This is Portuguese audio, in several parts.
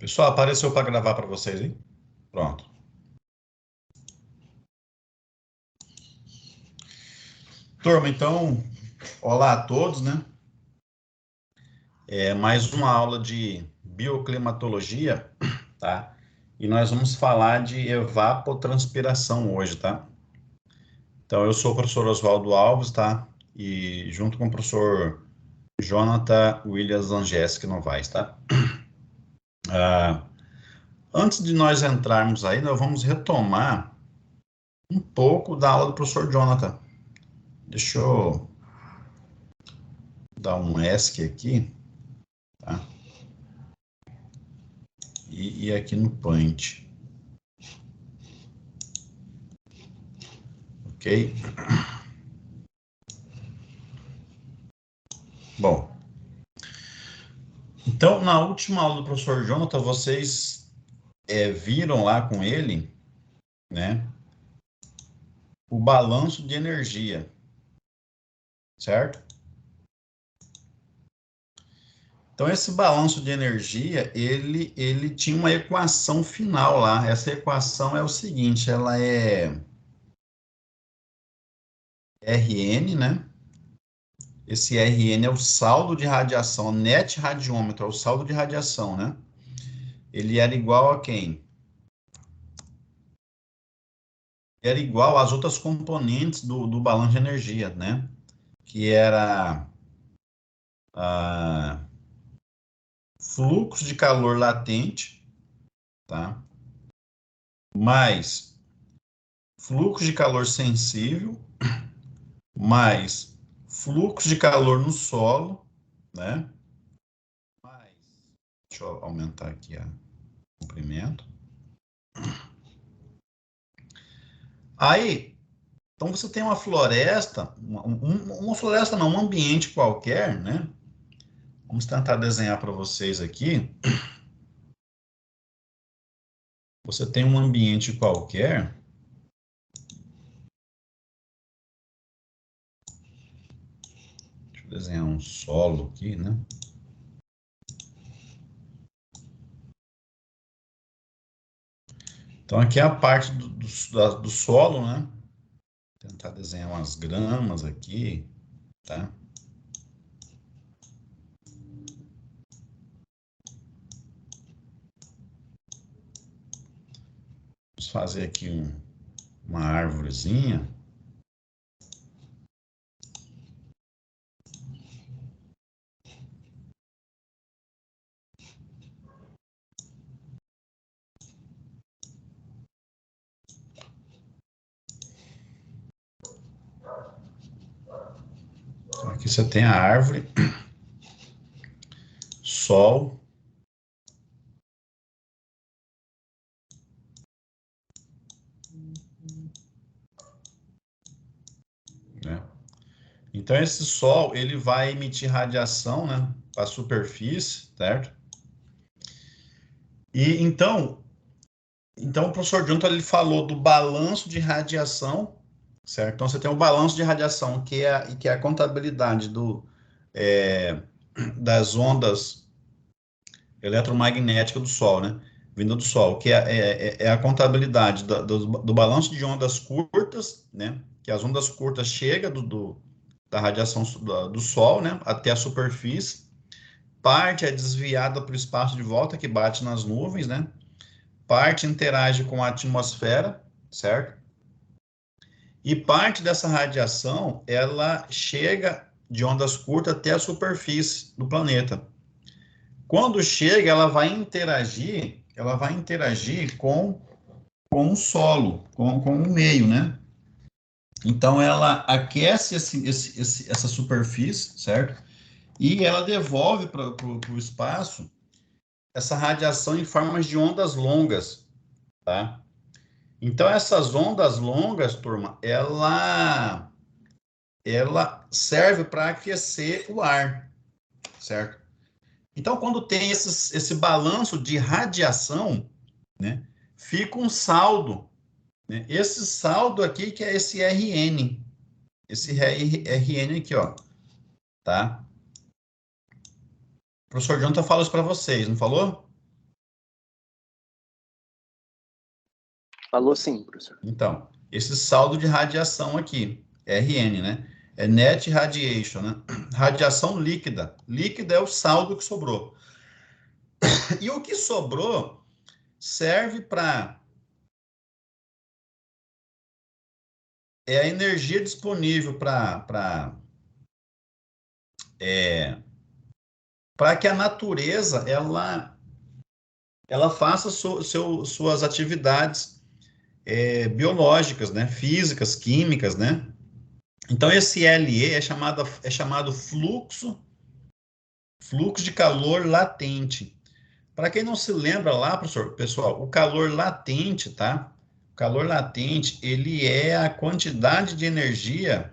Pessoal, apareceu para gravar para vocês, hein? Pronto. Turma, então, olá a todos, né? Mais uma aula de bioclimatologia, tá? E nós vamos falar de evapotranspiração hoje, tá? Então, eu sou o professor Oswaldo Alves, tá? E junto com o professor Jonathan Williams Angélica Novaes, tá? Antes de nós entrarmos aí, nós vamos retomar um pouco da aula do professor Jonathan. Deixa eu dar um ESC aqui, tá? E aqui no Paint. Ok? Bom, então na última aula do professor Jonathan, vocês viram lá com ele, né, o balanço de energia, certo? Então esse balanço de energia, ele tinha uma equação final lá. Essa equação é o seguinte, ela é Rn, né? Esse Rn é o saldo de radiação, net radiômetro, é o saldo de radiação, né? Ele era igual a quem? Era igual às outras componentes do balanço de energia, né? Que era fluxo de calor latente, tá? Mais fluxo de calor sensível, mais fluxo de calor no solo, né? Mais, deixa eu aumentar aqui o comprimento. Aí, então você tem uma floresta, uma floresta não, um ambiente qualquer, né? Vamos tentar desenhar para vocês aqui. Você tem um ambiente qualquer. Deixa eu desenhar um solo aqui, né? Então, aqui é a parte do solo, né? Vou tentar desenhar umas gramas aqui, tá? Vamos fazer aqui uma árvorezinha. Então, aqui você tem a árvore, sol, né? Então, esse sol, ele vai emitir radiação, né? Para a superfície, certo? E então o professor Jonathan, ele falou do balanço de radiação, certo? Então, você tem o balanço de radiação, que é a contabilidade das ondas eletromagnéticas do Sol, né? Vinda do Sol, que é a contabilidade do balanço de ondas curtas, né? Que as ondas curtas chegam da radiação do Sol, né? Até a superfície. Parte é desviada para o espaço de volta, que bate nas nuvens, né? Parte interage com a atmosfera, certo? E parte dessa radiação, ela chega de ondas curtas até a superfície do planeta. Quando chega, ela vai interagir com o solo, com o meio, né? Então, ela aquece essa superfície, certo? E ela devolve para o espaço essa radiação em formas de ondas longas, tá? Então, essas ondas longas, turma, ela serve para aquecer o ar, certo? Então, quando tem esse balanço de radiação, né, fica um saldo, né? Esse saldo aqui que é esse Rn, esse Rn aqui, ó, tá? O professor Jonathan falou isso para vocês, não falou? Falou sim, professor. Então, esse saldo de radiação aqui, RN, né? É net radiation, né? Radiação líquida. Líquida é o saldo que sobrou. E o que sobrou serve para a energia disponível para que a natureza ela faça suas atividades biológicas, né? Físicas, químicas, né? Então, esse LE é chamado fluxo de calor latente. Para quem não se lembra lá, professor, pessoal, o calor latente, tá? O calor latente, ele é a quantidade de energia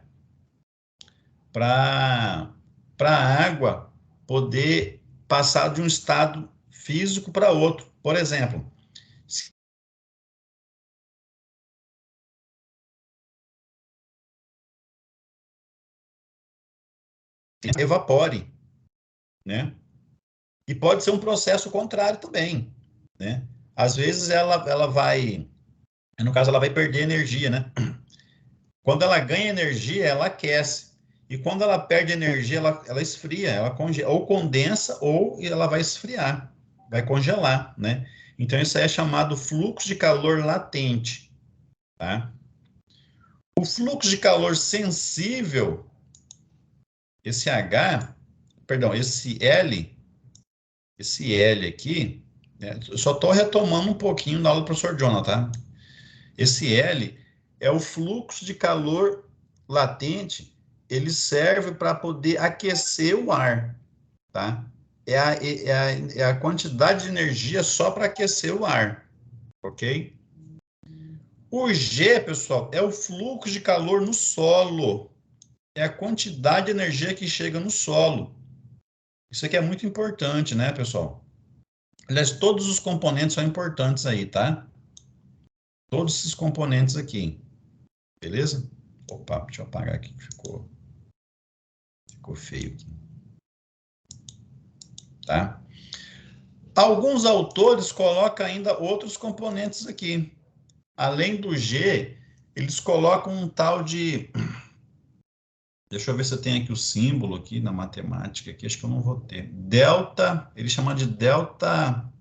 para a água poder passar de um estado físico para outro. Por exemplo, se evapore, né? E pode ser um processo contrário também, né? Às vezes ela vai, no caso, ela vai perder energia, né? Quando ela ganha energia, ela aquece. E quando ela perde energia, ela esfria, ou condensa, ou ela vai esfriar, vai congelar, né? Então, isso aí é chamado fluxo de calor latente, tá? O fluxo de calor sensível, esse H, perdão, esse L aqui, né? Eu só estou retomando um pouquinho da aula do professor Jonathan, tá? Esse L é o fluxo de calor latente, ele serve para poder aquecer o ar, tá? É a quantidade de energia só para aquecer o ar, ok? O G, pessoal, é o fluxo de calor no solo, é a quantidade de energia que chega no solo. Isso aqui é muito importante, né, pessoal? Aliás, todos os componentes são importantes aí, tá? Todos esses componentes aqui, beleza? Opa, deixa eu apagar aqui, ficou feio aqui, tá? Alguns autores colocam ainda outros componentes aqui. Além do G, eles colocam um tal de... Deixa eu ver se eu tenho aqui o símbolo aqui na matemática, aqui acho que eu não vou ter. Delta, eles chamam de delta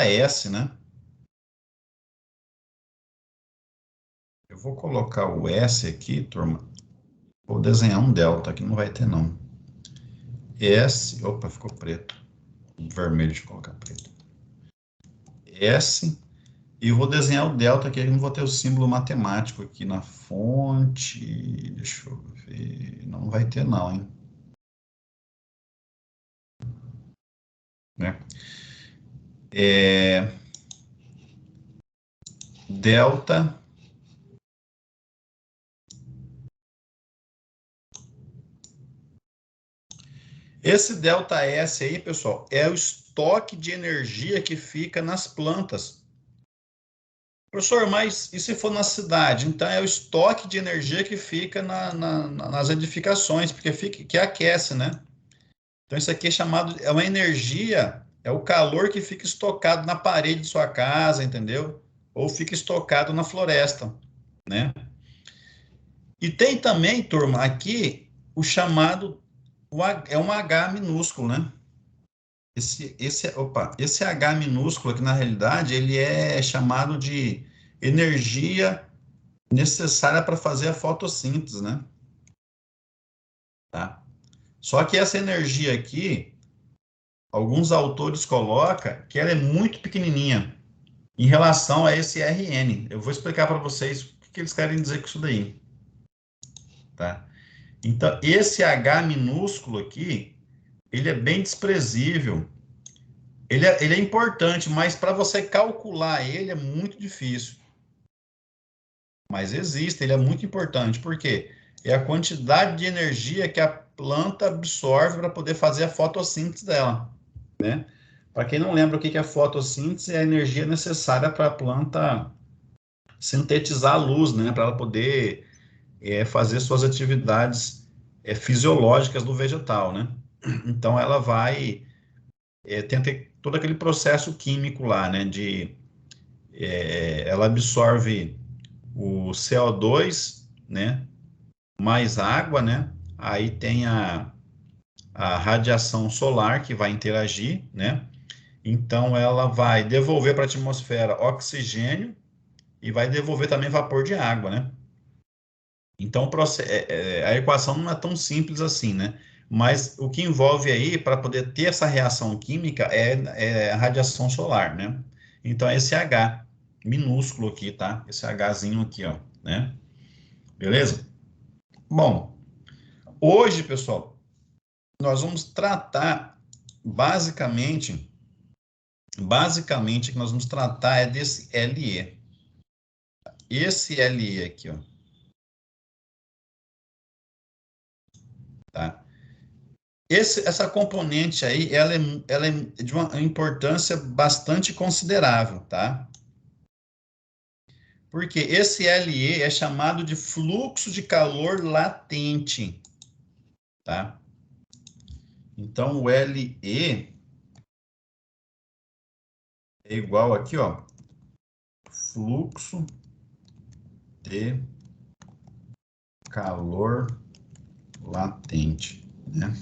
S, né? Eu vou colocar o S aqui, turma. Vou desenhar um delta aqui, não vai ter não. S, opa, ficou preto. Vermelho, deixa eu colocar preto. S, e eu vou desenhar o delta aqui, eu não vou ter o símbolo matemático aqui na fonte. Deixa eu ver. Não vai ter não, hein? Né? Delta esse delta S aí, pessoal, é o estoque de energia que fica nas plantas. Professor, mas e se for na cidade? Então é o estoque de energia que fica nas edificações, porque que aquece, né? Então isso aqui é uma energia, é o calor que fica estocado na parede de sua casa, entendeu? Ou fica estocado na floresta, né? E tem também, turma, aqui o chamado, é um H minúsculo, né? Esse H minúsculo aqui, na realidade, ele é chamado de energia necessária para fazer a fotossíntese, né? Tá? Só que essa energia aqui, alguns autores colocam que ela é muito pequenininha em relação a esse RN. Eu vou explicar para vocês o que eles querem dizer com isso daí, tá? Então, esse H minúsculo aqui, ele é bem desprezível. Ele é importante, mas para você calcular ele é muito difícil. Mas existe, ele é muito importante. Por quê? É a quantidade de energia que a planta absorve para poder fazer a fotossíntese dela, né? Para quem não lembra o que é fotossíntese, é a energia necessária para a planta sintetizar a luz, né? Para ela poder fazer suas atividades fisiológicas do vegetal, né? Então, ela vai tem todo aquele processo químico lá, né? ela absorve o CO2, né? Mais água, né? Aí tem a radiação solar que vai interagir, né? Então, ela vai devolver para a atmosfera oxigênio e vai devolver também vapor de água, né? Então, a equação não é tão simples assim, né? Mas o que envolve aí, para poder ter essa reação química, é a radiação solar, né? Então, esse H minúsculo aqui, tá? Esse Hzinho aqui, ó, né? Beleza? Bom, hoje, pessoal, nós vamos tratar basicamente o que nós vamos tratar é desse LE. Esse LE aqui, ó, tá? Essa componente aí, ela é de uma importância bastante considerável, tá? Porque esse LE é chamado de fluxo de calor latente, tá? Então, o LE é igual aqui, ó, fluxo de calor latente, né?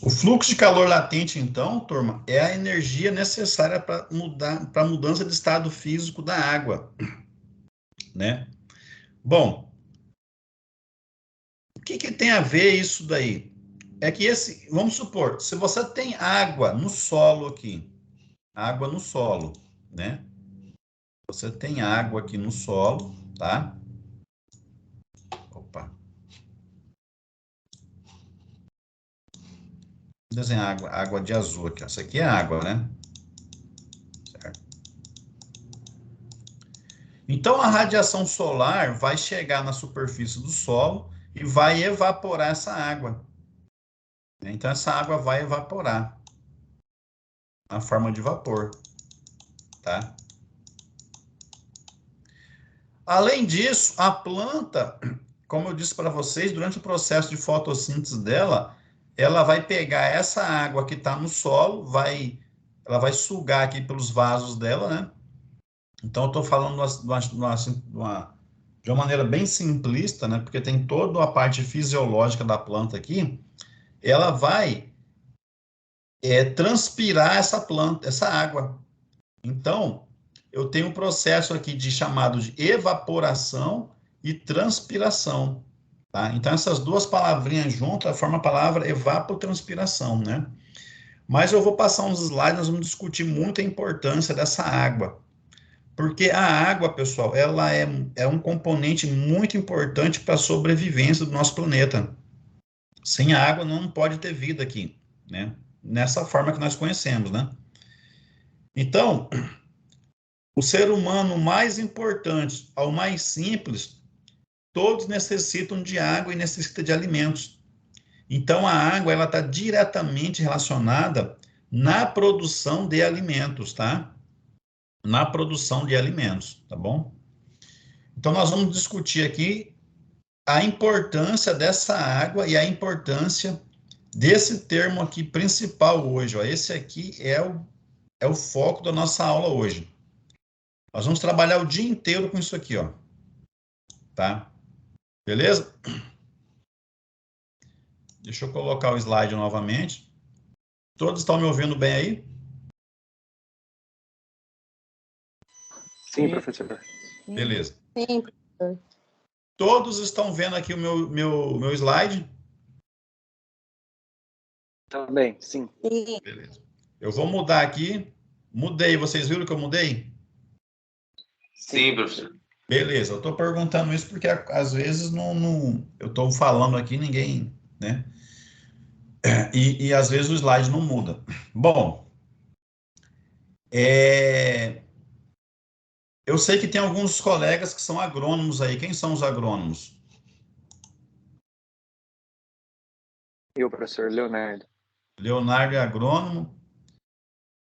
O fluxo de calor latente, então, turma, é a energia necessária para a mudança de estado físico da água, né? Bom, o que tem a ver isso daí? É que vamos supor, se você tem água no solo aqui, água no solo, né? Você tem água aqui no solo, tá? Opa. Vou desenhar água de azul aqui, ó. Isso aqui é água, né? Certo. Então, a radiação solar vai chegar na superfície do solo e vai evaporar essa água. Então, essa água vai evaporar na forma de vapor, tá? Além disso, a planta, como eu disse para vocês, durante o processo de fotossíntese dela, ela vai pegar essa água que está no solo, ela vai sugar aqui pelos vasos dela, né? Então, eu estou falando de uma maneira bem simplista, né? Porque tem toda a parte fisiológica da planta aqui. Ela vai transpirar essa água. Então, eu tenho um processo aqui chamado de evaporação e transpiração, tá? Então, essas duas palavrinhas juntas formam a palavra evapotranspiração, né? Mas eu vou passar uns slides, nós vamos discutir muito a importância dessa água. Porque a água, pessoal, ela é um componente muito importante para a sobrevivência do nosso planeta. Sem a água não pode ter vida aqui, né? Nessa forma que nós conhecemos, né? Então, o ser humano mais importante ao mais simples, todos necessitam de água e necessitam de alimentos. Então, a água ela está diretamente relacionada na produção de alimentos, tá? Na produção de alimentos, tá bom? Então, nós vamos discutir aqui a importância dessa água e a importância desse termo aqui principal hoje, ó. Esse aqui é o foco da nossa aula hoje. Nós vamos trabalhar o dia inteiro com isso aqui, ó. Tá? Beleza? Deixa eu colocar o slide novamente. Todos estão me ouvindo bem aí? Sim, professor. Beleza. Sim, professor. Todos estão vendo aqui o meu slide? Também, sim. Sim. Beleza. Eu vou mudar aqui. Mudei. Vocês viram que eu mudei? Sim, professor. Beleza. Eu estou perguntando isso porque às vezes eu estou falando aqui ninguém, né? E às vezes o slide não muda. Bom, eu sei que tem alguns colegas que são agrônomos aí. Quem são os agrônomos? Eu, professor Leonardo. Leonardo é agrônomo.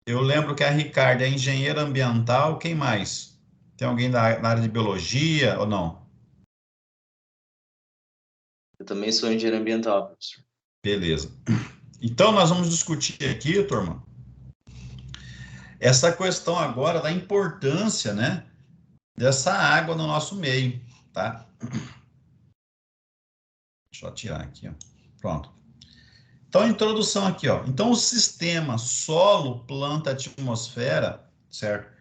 Eu lembro que a Ricardo é engenheira ambiental. Quem mais? Tem alguém na área de biologia ou não? Eu também sou engenheiro ambiental, professor. Beleza. Então, nós vamos discutir aqui, turma, essa questão agora da importância, né, dessa água no nosso meio, tá? Deixa eu tirar aqui, ó. Pronto. Então, a introdução aqui, ó. Então, o sistema solo, planta, atmosfera, certo?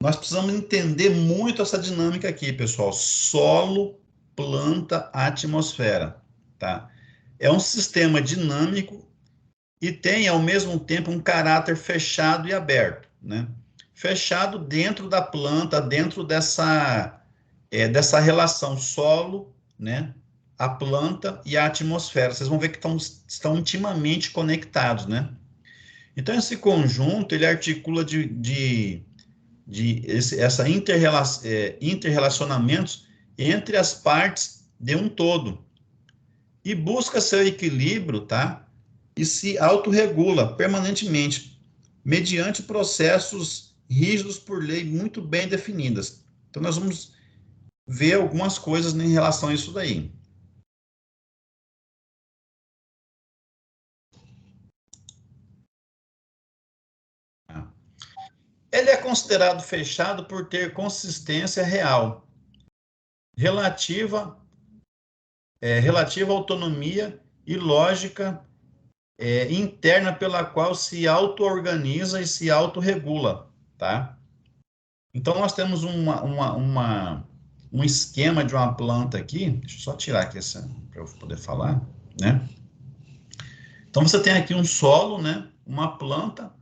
Nós precisamos entender muito essa dinâmica aqui, pessoal. Solo, planta, atmosfera, tá? É um sistema dinâmico e tem, ao mesmo tempo, um caráter fechado e aberto, né? Fechado dentro da planta, dentro dessa relação solo, né? A planta e a atmosfera. Vocês vão ver que estão intimamente conectados, né? Então, esse conjunto, ele articula interrelacionamentos entre as partes de um todo e busca seu equilíbrio, tá? E se autorregula permanentemente mediante processos rígidos por lei muito bem definidas. Então, nós vamos ver algumas coisas em relação a isso daí. Ele é considerado fechado por ter consistência real, relativa à autonomia e lógica interna pela qual se auto-organiza e se autorregula, tá? Então, nós temos um esquema de uma planta aqui, deixa eu só tirar aqui para eu poder falar, né? Então, você tem aqui um solo, né? Uma planta.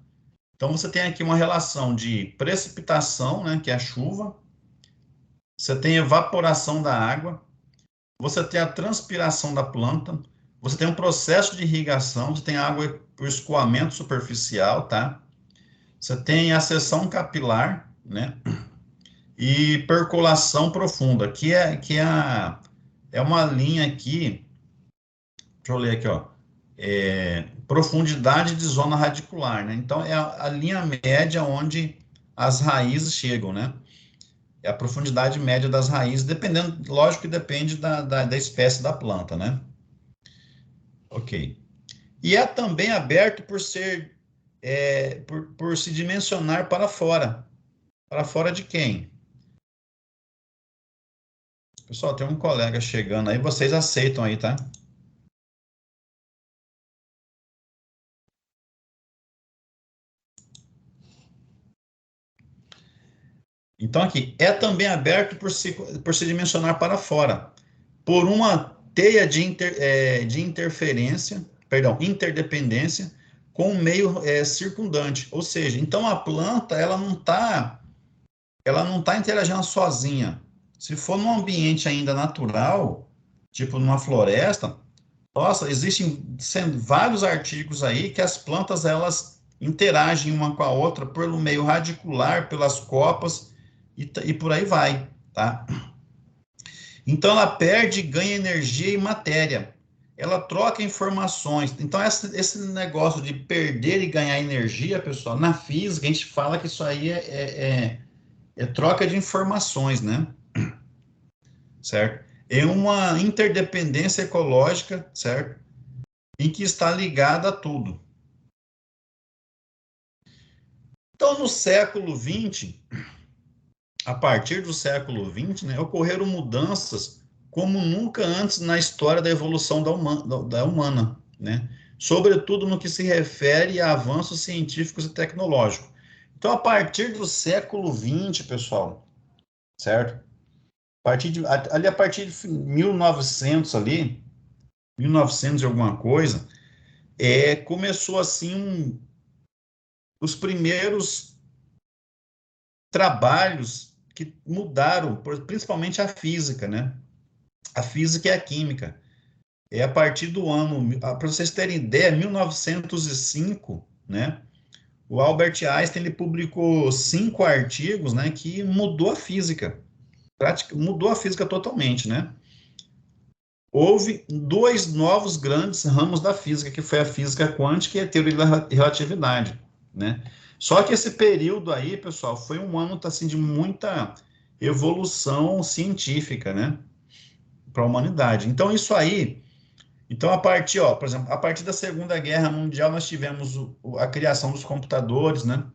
Então, você tem aqui uma relação de precipitação, né? Que é a chuva. Você tem evaporação da água. Você tem a transpiração da planta. Você tem um processo de irrigação. Você tem água por escoamento superficial, tá? Você tem a seção capilar, né? E percolação profunda, é uma linha aqui, deixa eu ler aqui, ó, profundidade de zona radicular, né? Então, é a linha média onde as raízes chegam, né? É a profundidade média das raízes, dependendo, lógico que depende da espécie da planta, né? Ok. E é também aberto por por se dimensionar para fora. Para fora de quem? Pessoal, tem um colega chegando aí, vocês aceitam aí, tá? Então, aqui, é também aberto por se dimensionar para fora, por uma teia de interdependência com o meio circundante. Ou seja, então a planta, ela não tá interagindo sozinha. Se for num ambiente ainda natural, tipo numa floresta, nossa, existem vários artigos aí que as plantas, elas interagem uma com a outra pelo meio radicular, pelas copas, e por aí vai, tá? Então, ela perde e ganha energia e matéria. Ela troca informações. Então, esse negócio de perder e ganhar energia, pessoal, na física, a gente fala que isso aí é troca de informações, né? Certo? É uma interdependência ecológica, certo? Em que está ligada a tudo. Então, no século XX, a partir do século XX, né, ocorreram mudanças como nunca antes na história da evolução da humana, né? Sobretudo no que se refere a avanços científicos e tecnológicos. Então, a partir do século XX, pessoal, certo? A partir de 1900 ali, 1900 e alguma coisa, começou assim os primeiros trabalhos que mudaram, principalmente a física, né? A física e a química. É a partir do ano, para vocês terem ideia, 1905, né? O Albert Einstein, ele publicou 5 artigos, né? Que mudou a física. Mudou a física totalmente, né? Houve 2 novos grandes ramos da física, que foi a física quântica e a teoria da relatividade, né? Só que esse período aí, pessoal, foi um ano assim, de muita evolução científica, né? Para a humanidade. Então, isso aí. Então, por exemplo, a partir da Segunda Guerra Mundial, nós tivemos a criação dos computadores, né?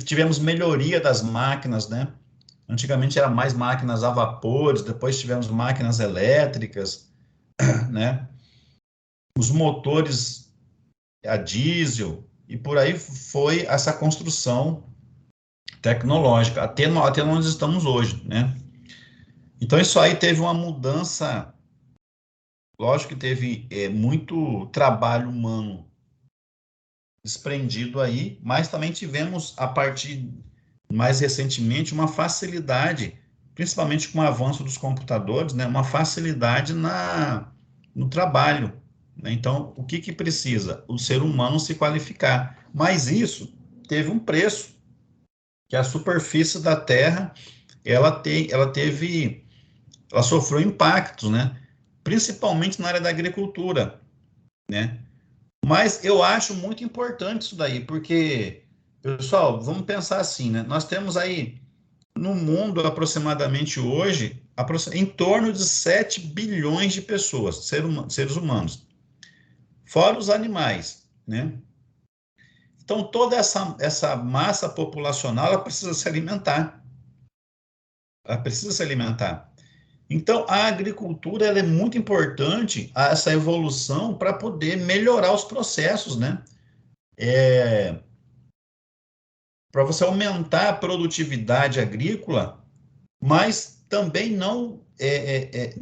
tivemos melhoria das máquinas, né? Antigamente era mais máquinas a vapores, depois tivemos máquinas elétricas, né? Os motores a diesel, e por aí foi essa construção tecnológica, até onde nós estamos hoje, né? Então, isso aí teve uma mudança, lógico que teve muito trabalho humano desprendido aí, mas também tivemos, a partir, mais recentemente, uma facilidade, principalmente com o avanço dos computadores, né? Uma facilidade no trabalho, né? Então, o que precisa? O ser humano se qualificar. Mas isso teve um preço, que a superfície da Terra, ela sofreu impactos, né? Principalmente na área da agricultura, né? Mas eu acho muito importante isso daí, porque, pessoal, vamos pensar assim, né? Nós temos aí no mundo aproximadamente hoje, em torno de 7 bilhões de pessoas, seres humanos, fora os animais, né? Então, toda essa massa populacional, ela precisa se alimentar. Ela precisa se alimentar. Então, a agricultura ela é muito importante, essa evolução, para poder melhorar os processos, né? Para você aumentar a produtividade agrícola, mas também não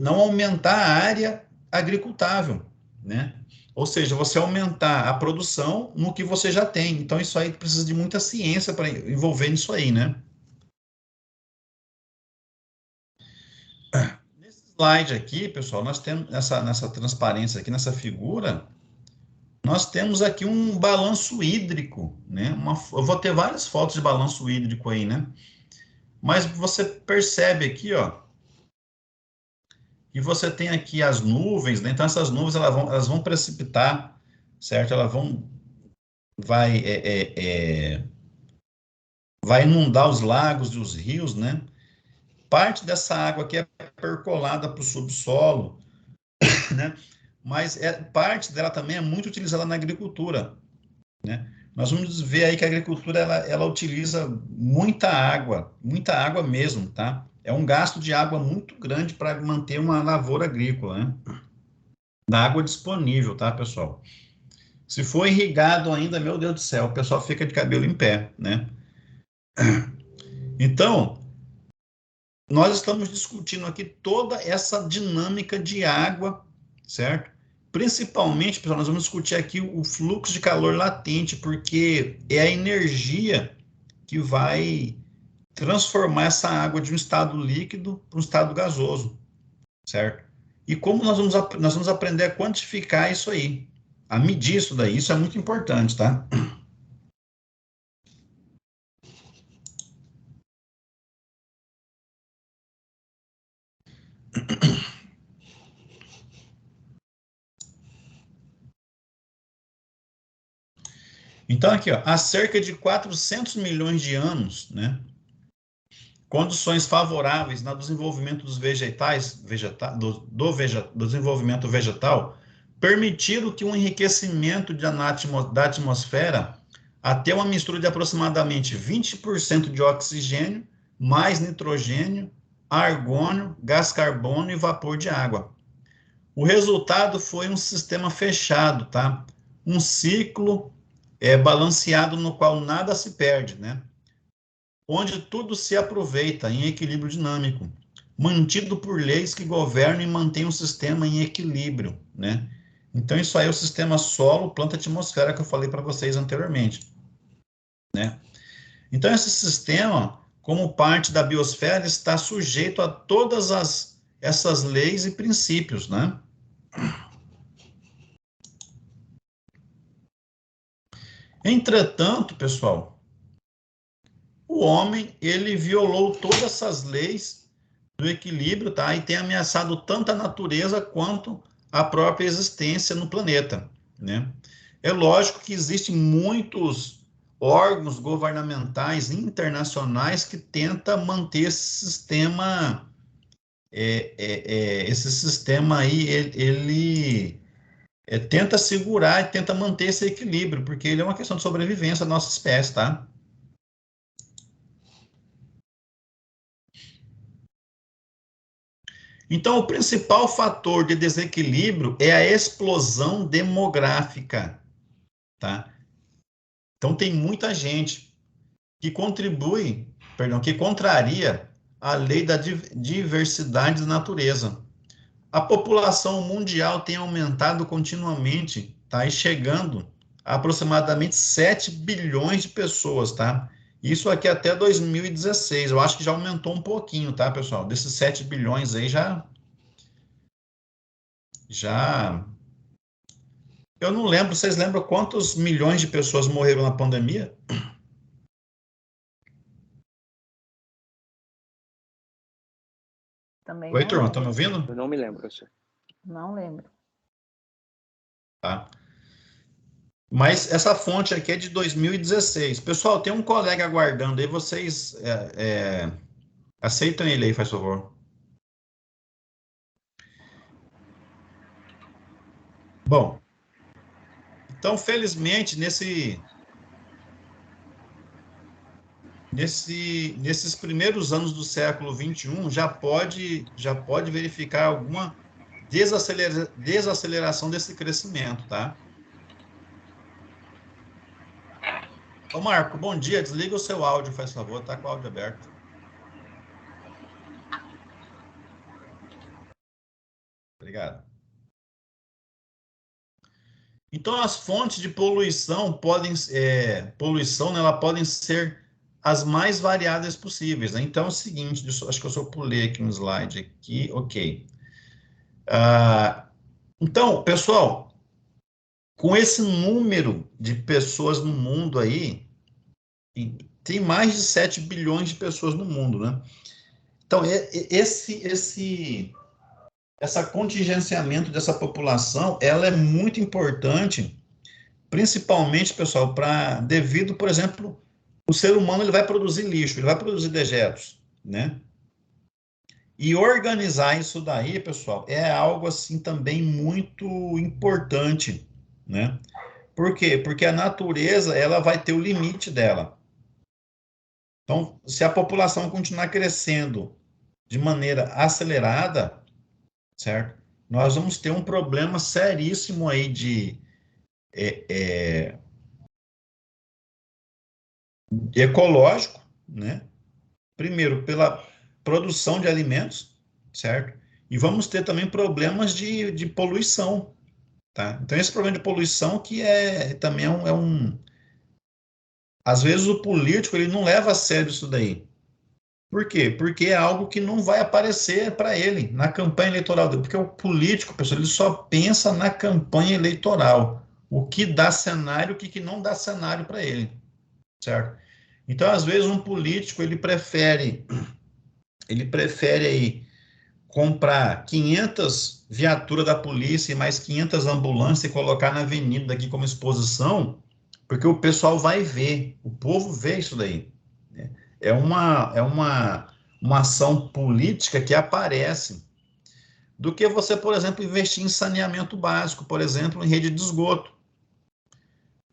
aumentar a área agricultável, né? Ou seja, você aumentar a produção no que você já tem. Então, isso aí precisa de muita ciência para envolver nisso aí, né? Nesse slide aqui, pessoal, nós temos nessa transparência aqui, nessa figura, nós temos aqui um balanço hídrico, né? Eu vou ter várias fotos de balanço hídrico aí, né? Mas você percebe aqui, ó, que você tem aqui as nuvens, né? Então essas nuvens elas vão precipitar, certo? Vai, vai inundar os lagos e os rios, né? Parte dessa água aqui é percolada para o subsolo, né? Mas parte dela também é muito utilizada na agricultura, né? Nós vamos ver aí que a agricultura ela utiliza muita água mesmo, tá? É um gasto de água muito grande para manter uma lavoura agrícola, né? Da água disponível, tá, pessoal? Se for irrigado ainda, meu Deus do céu, o pessoal fica de cabelo em pé, né? Então, nós estamos discutindo aqui toda essa dinâmica de água, certo? Principalmente, pessoal, nós vamos discutir aqui o fluxo de calor latente, porque é a energia que vai transformar essa água de um estado líquido para um estado gasoso, certo? E como nós vamos aprender a quantificar isso aí, a medir isso daí, isso é muito importante, tá? Então, aqui, ó, há cerca de 400 milhões de anos, né? Condições favoráveis no desenvolvimento dos vegetais, do desenvolvimento vegetal, permitiram que um enriquecimento da atmosfera até uma mistura de aproximadamente 20% de oxigênio, mais nitrogênio, argônio, gás carbono e vapor de água. O resultado foi um sistema fechado, tá? Um ciclo balanceado no qual nada se perde, né? Onde tudo se aproveita em equilíbrio dinâmico, mantido por leis que governam e mantêm o sistema em equilíbrio, né? Então, isso aí é o sistema solo, planta, atmosfera que eu falei para vocês anteriormente, né? Então, esse sistema, como parte da biosfera, está sujeito a todas essas leis e princípios, né? Entretanto, pessoal, o homem, ele violou todas essas leis do equilíbrio, tá? E tem ameaçado tanto a natureza quanto a própria existência no planeta, né? É lógico que existem muitos órgãos governamentais internacionais que tentam manter esse sistema aí, ele tenta segurar e tenta manter esse equilíbrio, porque ele é uma questão de sobrevivência da nossa espécie, tá? Então, o principal fator de desequilíbrio é a explosão demográfica, tá? Então, tem muita gente que contribui, perdão, que contraria a lei da diversidade da natureza. A população mundial tem aumentado continuamente, tá? E chegando a aproximadamente 7 bilhões de pessoas, tá? Isso aqui até 2016. Eu acho que já aumentou um pouquinho, tá, pessoal? Desses 7 bilhões aí já. Eu não lembro, vocês lembram quantos milhões de pessoas morreram na pandemia? Também Oi, não turma, lembro. estão me ouvindo? Eu não me lembro, professor. Não lembro. Tá. Mas essa fonte aqui é de 2016. Pessoal, tem um colega aguardando aí, vocês aceitam ele aí, faz favor. Bom, então, felizmente, nesses primeiros anos do século XXI, já pode verificar alguma desaceleração desse crescimento, tá? Ô, Marco, bom dia. Desliga o seu áudio, faz favor. Tá com o áudio aberto. Obrigado. Então, as fontes de poluição né, ela podem ser as mais variadas possíveis, né? Então, é o seguinte, acho que eu só pulei aqui um slide aqui, ok. Então, pessoal, com esse número de pessoas no mundo aí, tem mais de 7 bilhões de pessoas no mundo, né? Então, essa contingenciamento dessa população, ela é muito importante, principalmente, pessoal, devido, por exemplo, o ser humano ele vai produzir lixo, ele vai produzir dejetos, né? E organizar isso daí, pessoal, é algo assim também muito importante, né? Por quê? Porque a natureza, ela vai ter o limite dela. Então, se a população continuar crescendo de maneira acelerada, certo? Nós vamos ter um problema seríssimo aí de ecológico, né? Primeiro, pela produção de alimentos, certo? E vamos ter também problemas de poluição, tá? Então, esse problema de poluição que também às vezes o político, ele não leva a sério isso daí. Por quê? Porque é algo que não vai aparecer para ele na campanha eleitoral dele. Porque o político, pessoal, ele só pensa na campanha eleitoral. O que dá cenário, o que não dá cenário para ele, certo? Então, às vezes, um político, ele prefere aí comprar 500 viaturas da polícia e mais 500 ambulâncias e colocar na avenida aqui como exposição, porque o pessoal vai ver, o povo vê isso daí, né? É uma ação política que aparece, do que você, por exemplo, investir em saneamento básico, por exemplo, em rede de esgoto.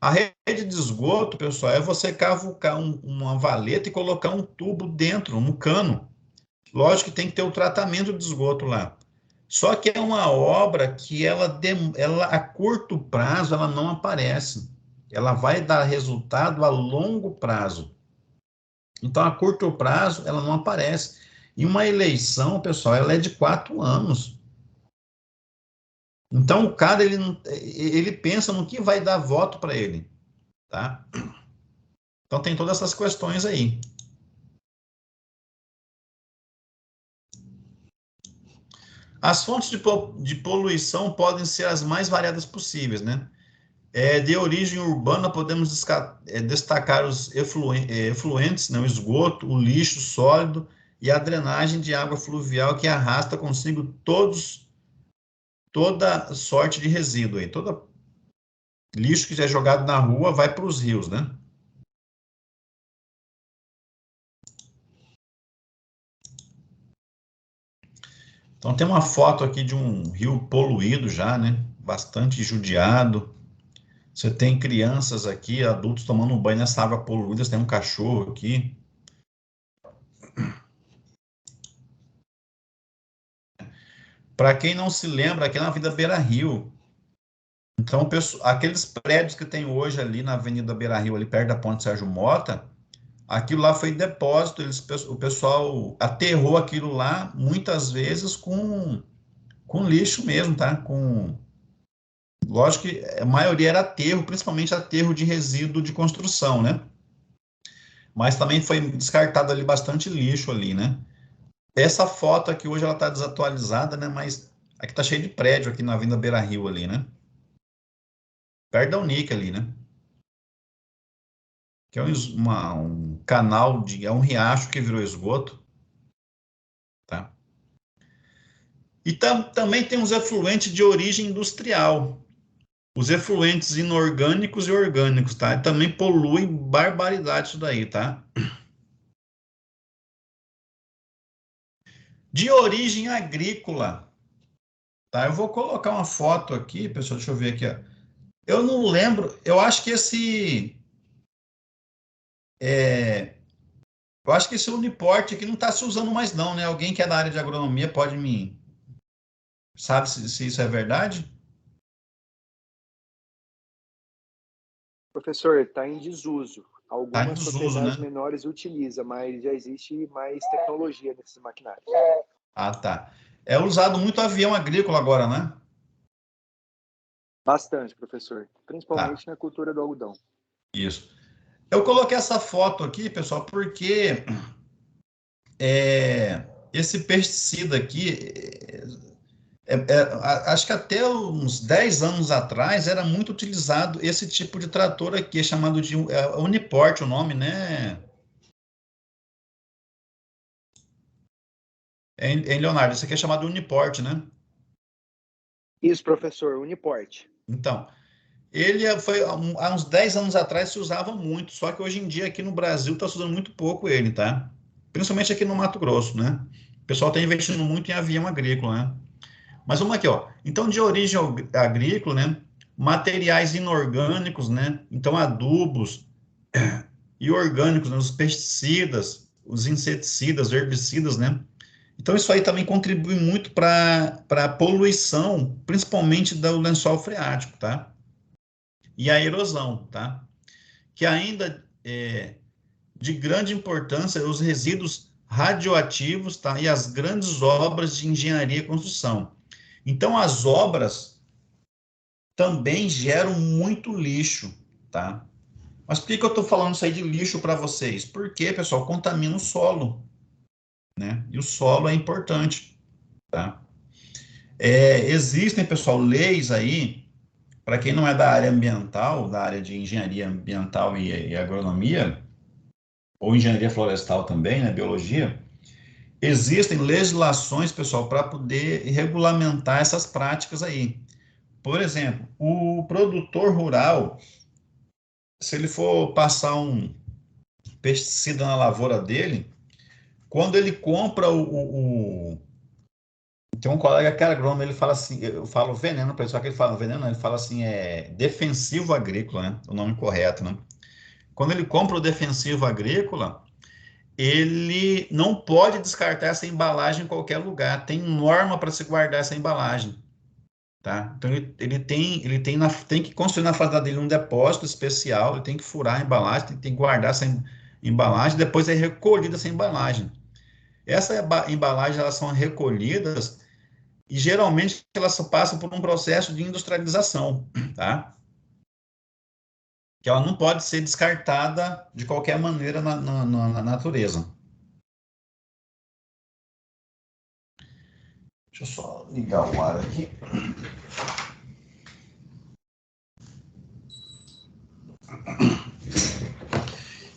A rede de esgoto, pessoal, é você cavucar uma valeta e colocar um tubo dentro, um cano. Lógico que tem que ter o tratamento de esgoto lá. Só que é uma obra que ela a curto prazo ela não aparece. Ela vai dar resultado a longo prazo. Então, a curto prazo ela não aparece. E uma eleição, pessoal, ela é de 4 anos. Então, o cara ele pensa no que vai dar voto para ele, tá? Então, tem todas essas questões aí. As fontes de poluição podem ser as mais variadas possíveis, né? De origem urbana, podemos destacar os efluentes, né? O esgoto, o lixo sólido e a drenagem de água fluvial que arrasta consigo toda sorte de resíduo aí. Todo lixo que já é jogado na rua vai para os rios, né? Então tem uma foto aqui de um rio poluído já, né? Bastante judiado. Você tem crianças aqui, adultos tomando banho nessa água poluída, você tem um cachorro aqui. Para quem não se lembra, aqui é na Avenida Beira-Rio. Então, aqueles prédios que tem hoje ali na Avenida Beira-Rio, ali perto da Ponte Sérgio Mota, aquilo lá foi depósito, o pessoal aterrou aquilo lá, muitas vezes com lixo mesmo, tá? Lógico que a maioria era aterro, principalmente aterro de resíduo de construção, né? Mas também foi descartado ali bastante lixo ali, né? Essa foto aqui hoje ela tá desatualizada, né? Mas aqui tá cheio de prédio aqui na Avenida Beira-Rio ali, né? Perto da Unic ali, né? Que é um canal, é um riacho que virou esgoto, tá? E também tem os efluentes de origem industrial, os efluentes inorgânicos e orgânicos, tá? Também polui barbaridade isso daí, tá? De origem agrícola, tá? Eu vou colocar uma foto aqui, pessoal, deixa eu ver aqui, ó. Eu não lembro, eu acho que eu acho que esse Uniporte aqui não está se usando mais não, né? Alguém que é da área de agronomia pode sabe se isso é verdade? Professor, está em desuso. Tá em Algumas desuso, propriedades né? menores utilizam, mas já existe mais tecnologia nesses maquinários. Ah, tá. É usado muito avião agrícola agora, né? Bastante, professor. Tá, Principalmente na cultura do algodão. isso. Eu coloquei essa foto aqui, pessoal, porque esse pesticida aqui, acho que até uns 10 anos atrás era muito utilizado esse tipo de trator aqui, chamado de Uniporte, o nome, né? Em Leonardo, isso aqui é chamado Uniporte, né? Isso, professor, Uniporte. Então, ele foi há uns 10 anos atrás se usava muito, só que hoje em dia aqui no Brasil está se usando muito pouco ele, tá? Principalmente aqui no Mato Grosso, né? O pessoal está investindo muito em avião agrícola, né? Mas vamos aqui, ó. Então, de origem agrícola, né? Materiais inorgânicos, né? Então, adubos e orgânicos, né? Os pesticidas, os inseticidas, herbicidas, né? Então, isso aí também contribui muito para a poluição, principalmente do lençol freático, tá? E a erosão, tá? Que ainda de grande importância os resíduos radioativos, tá? E as grandes obras de engenharia e construção. Então, as obras também geram muito lixo, tá? Mas por que eu estou falando isso aí de lixo para vocês? Porque, pessoal, contamina o solo, né? E o solo é importante, tá? Existem, pessoal, leis aí, para quem não é da área ambiental, da área de engenharia ambiental e agronomia, ou engenharia florestal também, né, biologia, existem legislações, pessoal, para poder regulamentar essas práticas aí. Por exemplo, o produtor rural, se ele for passar um pesticida na lavoura dele, quando ele compra tem um colega que é agrônomo, ele fala assim, eu falo veneno para ele, só que ele fala veneno, não, ele fala assim, defensivo agrícola, né? O nome correto, né? Quando ele compra o defensivo agrícola, ele não pode descartar essa embalagem em qualquer lugar. Tem norma para se guardar essa embalagem, tá? Então tem que construir na fazenda dele um depósito especial, ele tem que furar a embalagem, tem que guardar essa embalagem, depois é recolhida essa embalagem. Essa embalagem elas são recolhidas e geralmente elas passam por um processo de industrialização, tá? Que ela não pode ser descartada de qualquer maneira na natureza. Deixa eu só ligar o ar aqui.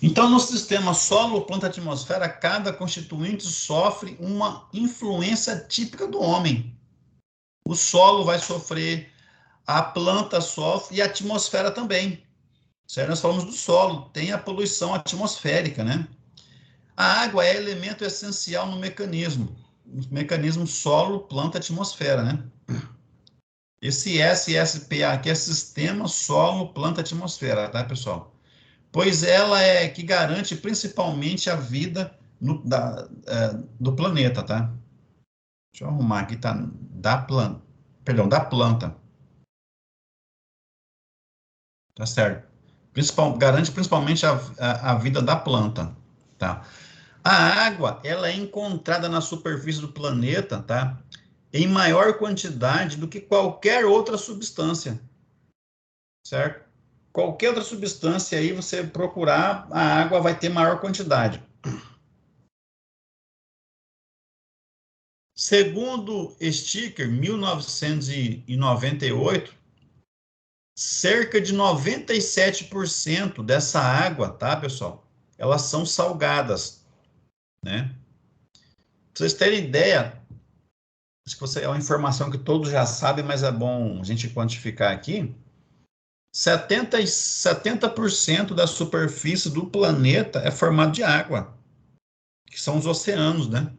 Então, no sistema solo, planta, atmosfera, cada constituinte sofre uma influência típica do homem. O solo vai sofrer, a planta sofre e a atmosfera também. Certo? Nós falamos do solo, tem a poluição atmosférica, né? A água é elemento essencial no mecanismo solo, planta, atmosfera, né? Esse SSPA aqui é sistema solo, planta, atmosfera, tá, pessoal? Pois ela é que garante principalmente a vida do planeta, tá? Deixa eu arrumar aqui, tá da planta. Perdão, da planta. Tá certo? Garante principalmente a vida da planta, tá? A água, ela é encontrada na superfície do planeta, tá? Em maior quantidade do que qualquer outra substância, certo? Qualquer outra substância aí, você procurar, a água vai ter maior quantidade. Segundo Sticker, 1998, cerca de 97% dessa água, tá, pessoal? Elas são salgadas, né? Pra vocês terem ideia, acho que é uma informação que todos já sabem, mas é bom a gente quantificar aqui. 70% da superfície do planeta é formado de água, que são os oceanos, né?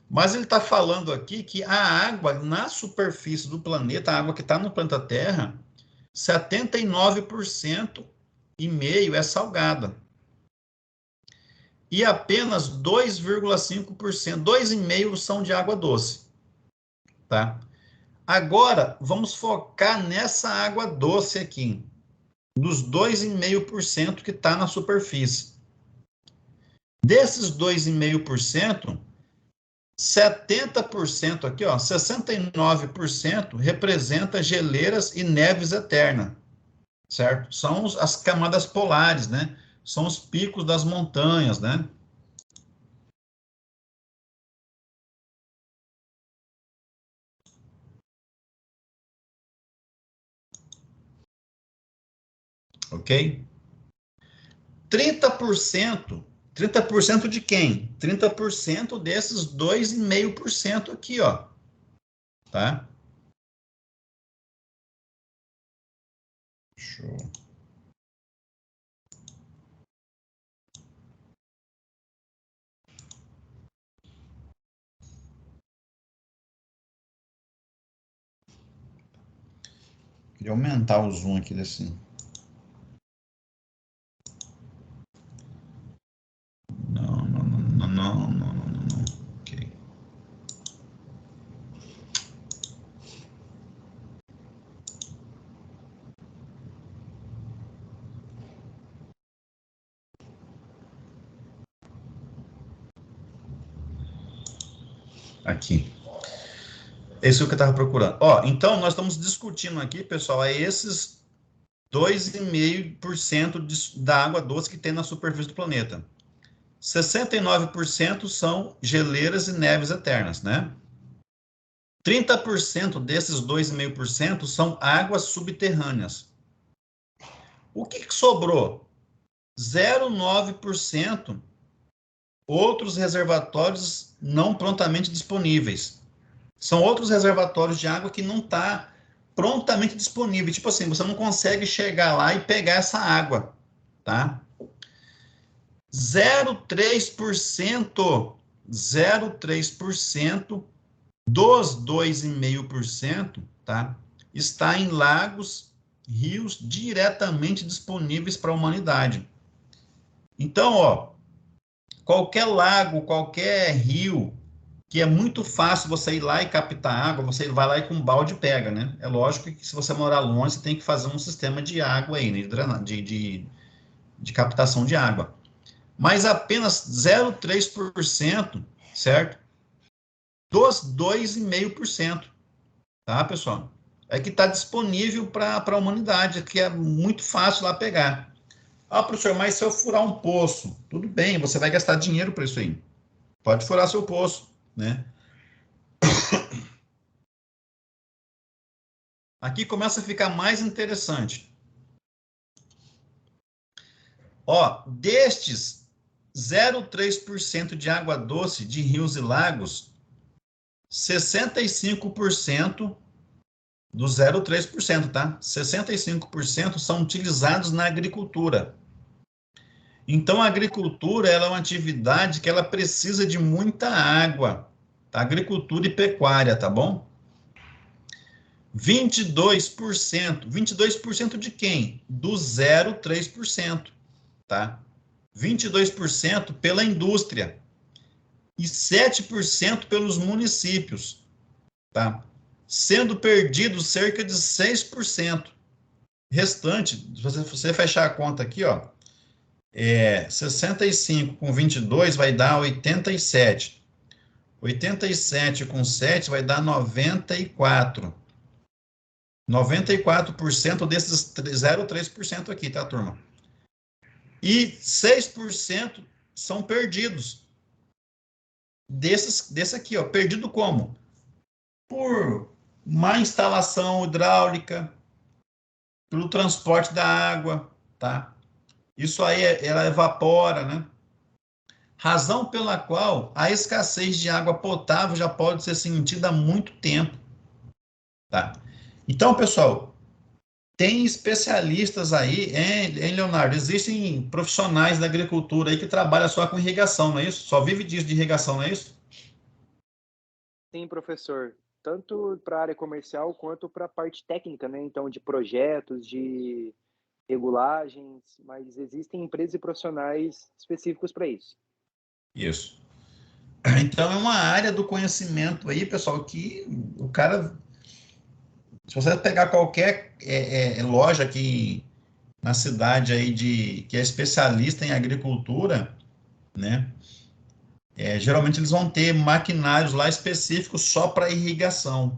Mas ele está falando aqui que a água na superfície do planeta, a água que está no planeta Terra, 79% e meio é salgada. E apenas 2,5%, 2,5% são de água doce, tá? Agora, vamos focar nessa água doce aqui, dos 2,5% que está na superfície. Desses 2,5%, 70% aqui, ó, 69% representa geleiras e neves eternas, certo? São as camadas polares, né? São os picos das montanhas, né? Ok? 30% de quem? 30% desses 2,5% aqui, ó. Tá? Show. Queria aumentar o zoom aqui desse. Não. Ok. Aqui. Esse é o que eu estava procurando. Ó, então, nós estamos discutindo aqui, pessoal, é esses 2,5% da água doce que tem na superfície do planeta. 69% são geleiras e neves eternas, né? 30% desses 2,5% são águas subterrâneas. O que sobrou? 0,9% outros reservatórios não prontamente disponíveis. São outros reservatórios de água que não está prontamente disponível. Tipo assim, você não consegue chegar lá e pegar essa água, tá? 0,3% dos 2,5%, tá? Está em lagos, rios diretamente disponíveis para a humanidade. Então, ó, qualquer lago, qualquer rio, que é muito fácil você ir lá e captar água, você vai lá e com um balde pega, né? É lógico que se você morar longe, você tem que fazer um sistema de água aí, né? de captação de água. Mas apenas 0,3%, certo? Dos 2,5%, tá, pessoal? É que está disponível para a humanidade, que é muito fácil lá pegar. Ah, professor, mas se eu furar um poço, tudo bem, você vai gastar dinheiro para isso aí. Pode furar seu poço, né? Aqui começa a ficar mais interessante. Ó, destes 0,3% de água doce de rios e lagos, 65% do 0,3%, tá? 65% são utilizados na agricultura. Então, a agricultura ela é uma atividade que ela precisa de muita água, tá? Agricultura e pecuária, tá bom? 22% de quem? Do 0,3%, tá? 22% pela indústria e 7% pelos municípios. tá? Sendo perdido cerca de 6%. Restante, se você fechar a conta aqui, ó, 65 com 22 vai dar 87. 87 com 7 vai dar 94. 94% desses 0,3% aqui, tá, turma? E 6% são perdidos. Desse aqui, ó, perdido como? Por má instalação hidráulica, pelo transporte da água, tá? Isso aí, ela evapora, né? Razão pela qual a escassez de água potável já pode ser sentida há muito tempo, tá? Então, pessoal, tem especialistas aí, hein, Leonardo? Existem profissionais da agricultura aí que trabalham só com irrigação, não é isso? Só vive disso de irrigação, não é isso? Sim, professor. Tanto para a área comercial quanto para a parte técnica, né? Então, de projetos, de regulagens, mas existem empresas e profissionais específicos para isso. Isso. Então, é uma área do conhecimento aí, pessoal, que o cara... Se você pegar qualquer loja aqui na cidade aí que é especialista em agricultura, né? Geralmente eles vão ter maquinários lá específicos só para irrigação.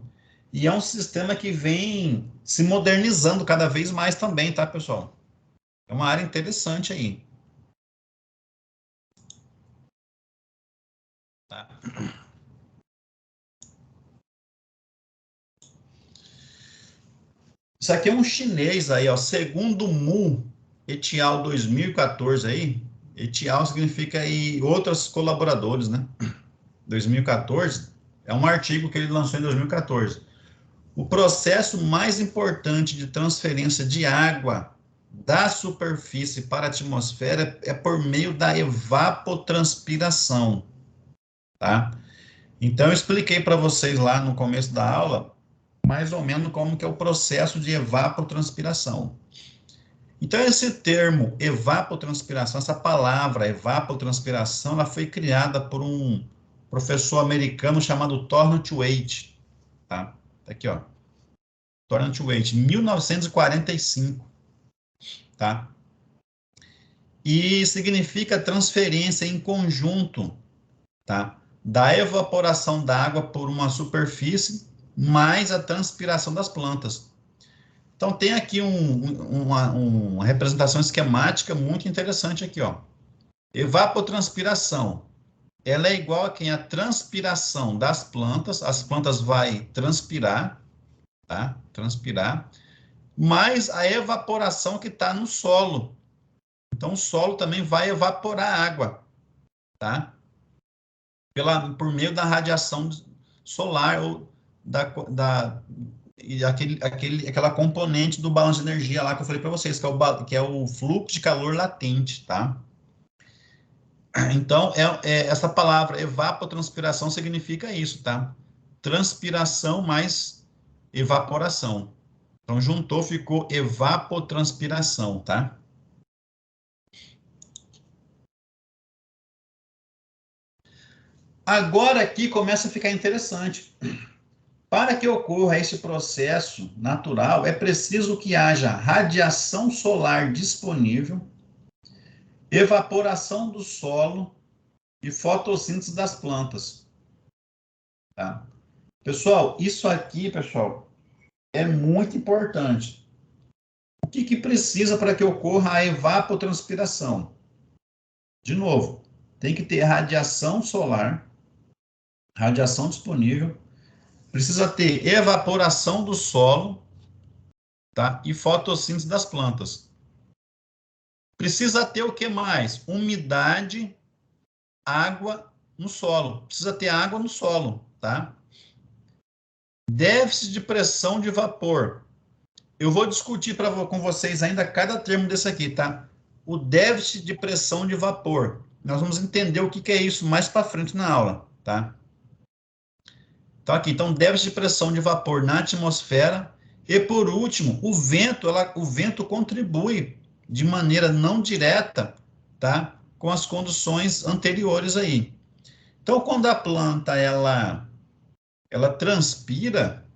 E é um sistema que vem se modernizando cada vez mais também, tá, pessoal? É uma área interessante aí. Tá? Isso aqui é um chinês aí, ó, segundo Mu et al. 2014 aí. Et al. Significa aí outros colaboradores, né? 2014 é um artigo que ele lançou em 2014. O processo mais importante de transferência de água da superfície para a atmosfera é por meio da evapotranspiração, tá? Então, eu expliquei para vocês lá no começo da aula, mais ou menos como que é o processo de evapotranspiração. Então, esse termo evapotranspiração, essa palavra evapotranspiração, ela foi criada por um professor americano chamado Thornton Waite, tá? Tá aqui, ó. Thornton Waite, 1945, tá? E significa transferência em conjunto, tá? Da evaporação da água por uma superfície mais a transpiração das plantas. Então, tem aqui uma representação esquemática muito interessante aqui, ó. Evapotranspiração. Ela é igual a quem a transpiração das plantas, as plantas vai transpirar, tá? Transpirar, mais a evaporação que está no solo. Então, o solo também vai evaporar água, tá? Por meio da radiação solar ou aquela componente do balanço de energia lá que eu falei para vocês, que é o fluxo de calor latente, tá? Então, essa palavra evapotranspiração significa isso, tá? Transpiração mais evaporação. Então, juntou, ficou evapotranspiração, tá? Agora aqui começa a ficar interessante. Para que ocorra esse processo natural, é preciso que haja radiação solar disponível, evaporação do solo e fotossíntese das plantas. Tá? Pessoal, isso aqui, pessoal, é muito importante. O que precisa para que ocorra a evapotranspiração? De novo, tem que ter radiação solar, radiação disponível, precisa ter evaporação do solo, tá? E fotossíntese das plantas. Precisa ter o que mais? Umidade, água no solo. Precisa ter água no solo, tá? Déficit de pressão de vapor. Eu vou discutir com vocês ainda cada termo desse aqui, tá? O déficit de pressão de vapor. Nós vamos entender o que é isso mais para frente na aula, tá? Então, aqui, déficit de pressão de vapor na atmosfera. E, por último, o vento contribui de maneira não direta, tá? Com as condições anteriores aí. Então, quando a planta, ela ela transpira.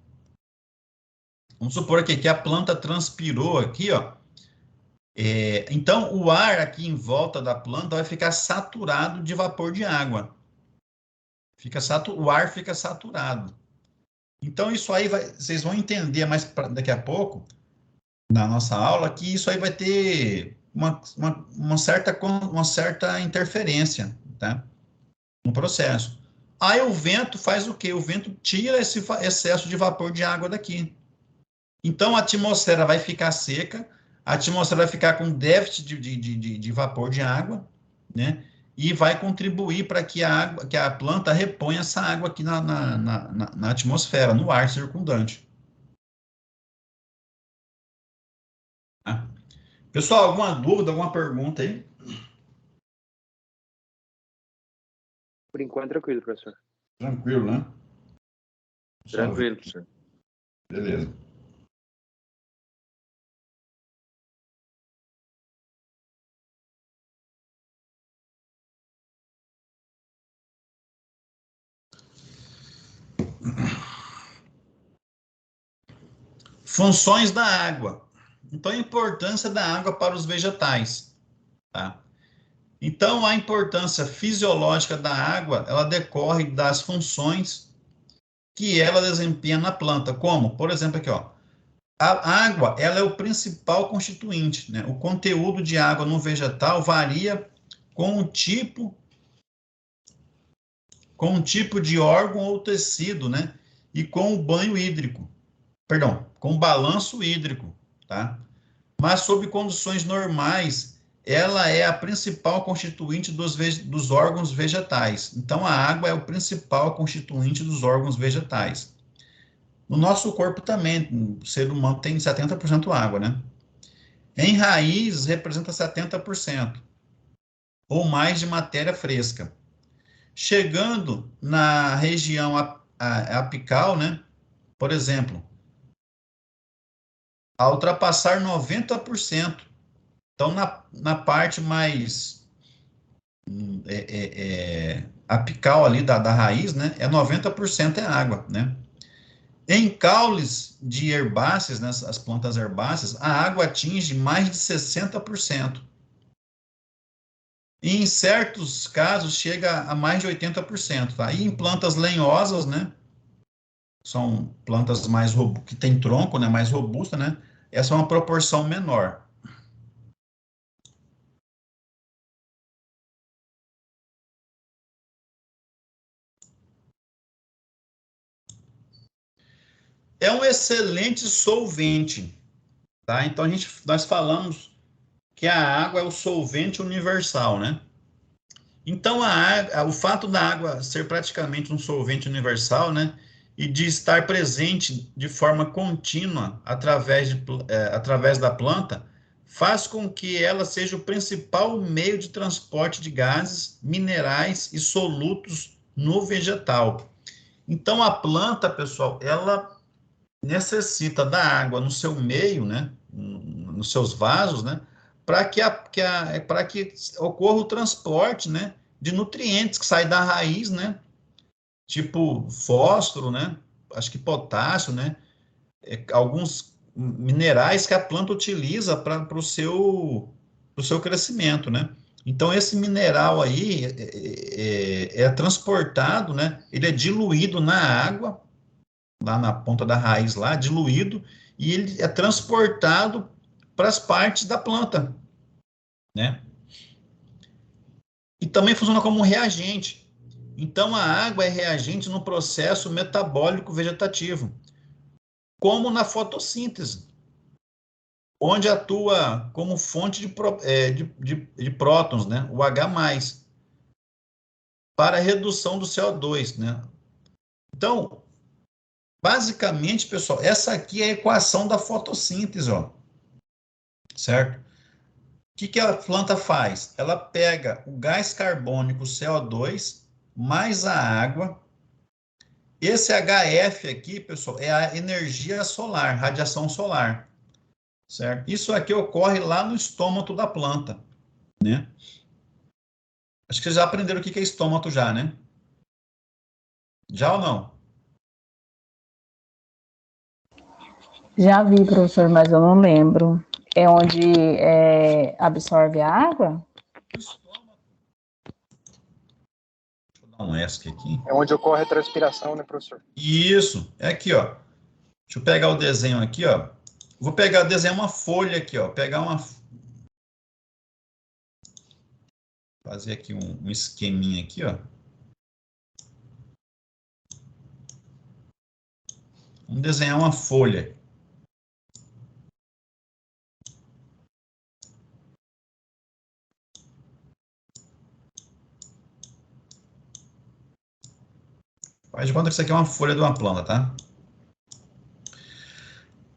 Vamos supor aqui que a planta transpirou aqui, ó. Então, o ar aqui em volta da planta vai ficar saturado de vapor de água. O ar fica saturado. Então, isso aí vocês vão entender mais daqui a pouco, na nossa aula, que isso aí vai ter uma certa interferência, tá? No processo. Aí o vento faz o quê? O vento tira esse excesso de vapor de água daqui. Então, a atmosfera vai ficar seca, a atmosfera vai ficar com déficit de vapor de água, né? E vai contribuir para que a planta reponha essa água aqui na atmosfera, no ar circundante. Tá? Pessoal, alguma dúvida, alguma pergunta aí? Por enquanto, tranquilo, professor. Tranquilo, né? Tranquilo, professor. Beleza. Funções da água. Então, a importância da água para os vegetais, tá? Então, a importância fisiológica da água, ela decorre das funções que ela desempenha na planta, como, por exemplo, aqui, ó, a água, ela é o principal constituinte, né? O conteúdo de água no vegetal varia com o tipo de órgão ou tecido, né? E com o banho hídrico, perdão, com o balanço hídrico, tá? Mas sob condições normais, ela é a principal constituinte dos órgãos vegetais. Então, a água é o principal constituinte dos órgãos vegetais. No nosso corpo também, o ser humano tem 70% água, né? Em raiz, representa 70%, ou mais de matéria fresca. Chegando na região apical, né? Por exemplo, a ultrapassar 90%. Então, na parte mais apical ali da raiz, né? 90% é água, né? Em caules de herbáceas, né, as plantas herbáceas, a água atinge mais de 60%. E em certos casos chega a mais de 80%, tá? E em plantas lenhosas, né? São plantas que têm tronco, né, mais robusta, né? Essa é uma proporção menor. É um excelente solvente, tá? Então nós falamos que a água é o solvente universal, né? Então, o fato da água ser praticamente um solvente universal, né, e de estar presente de forma contínua através da planta, faz com que ela seja o principal meio de transporte de gases, minerais e solutos no vegetal. Então, a planta, pessoal, ela necessita da água no seu meio, né, nos seus vasos, né, para que ocorra o transporte, né, de nutrientes que saem da raiz, né, tipo fósforo, né, acho que potássio, né, alguns minerais que a planta utiliza para o seu crescimento, né. Então, esse mineral aí é transportado, né, ele é diluído na água, lá na ponta da raiz, lá, diluído, e ele é transportado para as partes da planta, né? E também funciona como um reagente. Então, a água é reagente no processo metabólico vegetativo, como na fotossíntese, onde atua como fonte de prótons, né? O H+, para a redução do CO2, né? Então, basicamente, pessoal, essa aqui é a equação da fotossíntese, ó, certo? O que a planta faz? Ela pega o gás carbônico CO2 mais a água. Esse HF aqui, pessoal, é a energia solar, radiação solar, certo? Isso aqui ocorre lá no estômago da planta, né? Acho que vocês já aprenderam o que é estômago já, né? Já ou não? Já vi, professor, mas eu não lembro. É onde absorve a água? O estômago. Deixa eu dar um ESC aqui. É onde ocorre a transpiração, né, professor? Isso, é aqui, ó. Deixa eu pegar o desenho aqui, ó. Vou pegar, desenhar uma folha aqui, ó. Pegar uma... Fazer aqui um esqueminha aqui, ó. Vamos desenhar uma folha. Faz de conta que isso aqui é uma folha de uma planta, tá?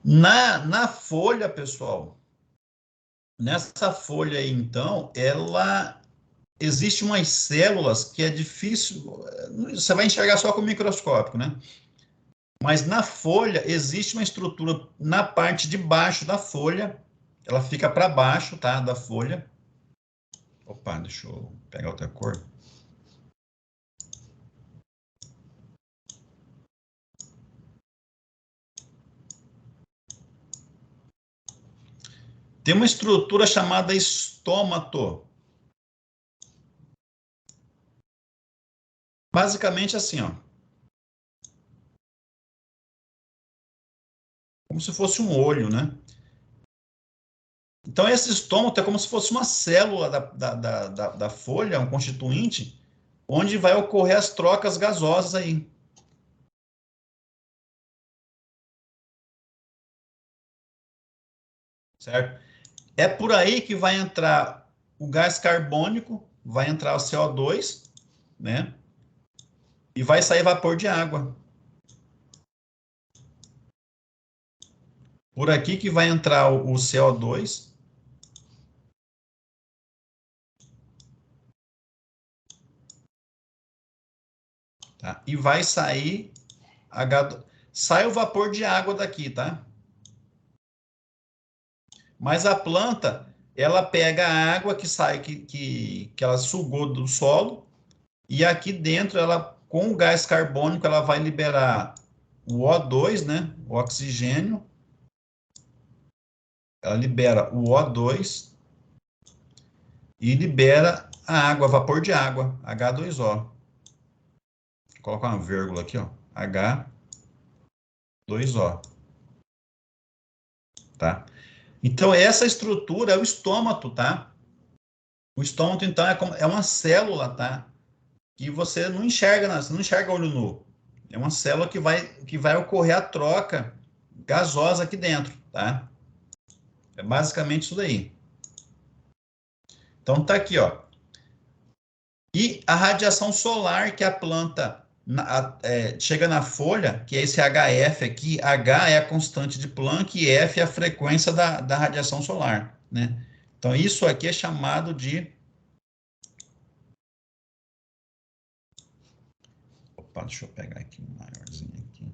Na folha, pessoal, nessa folha aí, então, ela... Existem umas células que é difícil... Você vai enxergar só com o microscópio, né? Mas na folha existe uma estrutura na parte de baixo da folha. Ela fica para baixo, tá? Da folha. Opa, deixa eu pegar outra cor. Tem uma estrutura chamada estômato. Basicamente assim, ó. Como se fosse um olho, né? Então, esse estômato é como se fosse uma célula da folha, um constituinte, onde vai ocorrer as trocas gasosas aí. Certo? É por aí que vai entrar o gás carbônico, vai entrar o CO2, né? E vai sair vapor de água. Por aqui que vai entrar o CO2. Tá? E vai sair sai o vapor de água daqui, tá? Mas a planta, ela pega a água que sai, que ela sugou do solo, e aqui dentro, ela, com o gás carbônico, ela vai liberar o O2, né? O oxigênio. Ela libera o O2 e libera a água, vapor de água, H2O. Vou colocar uma vírgula aqui, ó. H2O. Tá? Então, essa estrutura é o estômato, tá? O estômato, então, é uma célula, tá? Que você não enxerga, você não enxerga olho nu. É uma célula que vai ocorrer a troca gasosa aqui dentro, tá? É basicamente isso daí. Então, tá aqui, ó. E a radiação solar que a planta chega na folha, que é esse HF aqui, H é a constante de Planck e F é a frequência da radiação solar, né? Então, isso aqui é chamado de... Opa, deixa eu pegar aqui um maiorzinho aqui.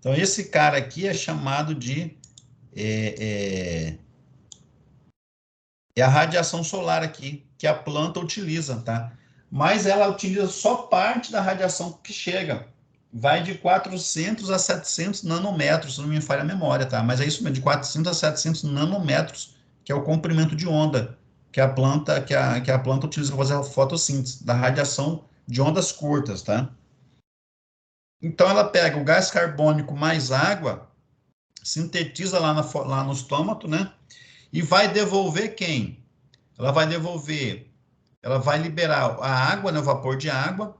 Então, esse cara aqui é chamado de... É a radiação solar aqui, que a planta utiliza, tá? Mas ela utiliza só parte da radiação que chega. Vai de 400 a 700 nanômetros, se não me falha a memória, tá? Mas é isso mesmo, de 400 a 700 nanômetros, que é o comprimento de onda que a planta, que a planta utiliza para fazer a fotossíntese, da radiação de ondas curtas, tá? Então, ela pega o gás carbônico mais água, sintetiza lá no estômago, né? E vai devolver quem? Ela vai liberar a água, né, o vapor de água,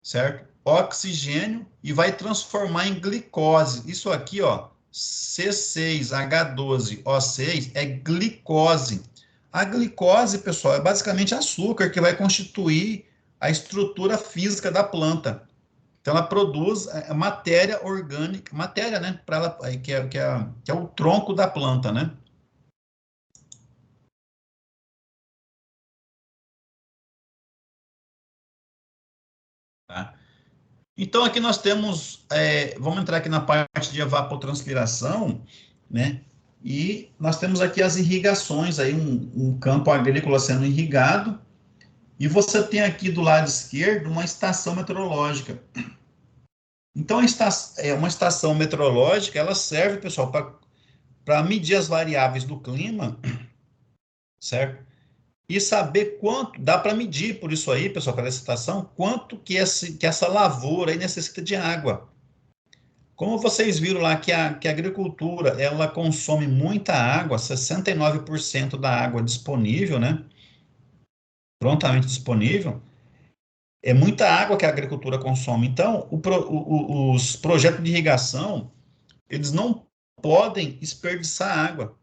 certo? Oxigênio e vai transformar em glicose. Isso aqui, ó, C6H12O6 é glicose. A glicose, pessoal, é basicamente açúcar que vai constituir a estrutura física da planta. Então, ela produz matéria orgânica, matéria, né, para ela, que é o tronco da planta, né? Tá? Então, aqui nós temos, vamos entrar aqui na parte de evapotranspiração, né? E nós temos aqui as irrigações, aí um campo agrícola sendo irrigado, e você tem aqui do lado esquerdo uma estação meteorológica. Então, uma estação meteorológica, ela serve, pessoal, para medir as variáveis do clima, certo? E saber quanto, dá para medir por isso aí, pessoal, para essa estação, quanto que essa lavoura aí necessita de água. Como vocês viram lá que a agricultura, ela consome muita água, 69% da água disponível, né? Prontamente disponível, é muita água que a agricultura consome. Então, os projetos de irrigação, eles não podem desperdiçar água.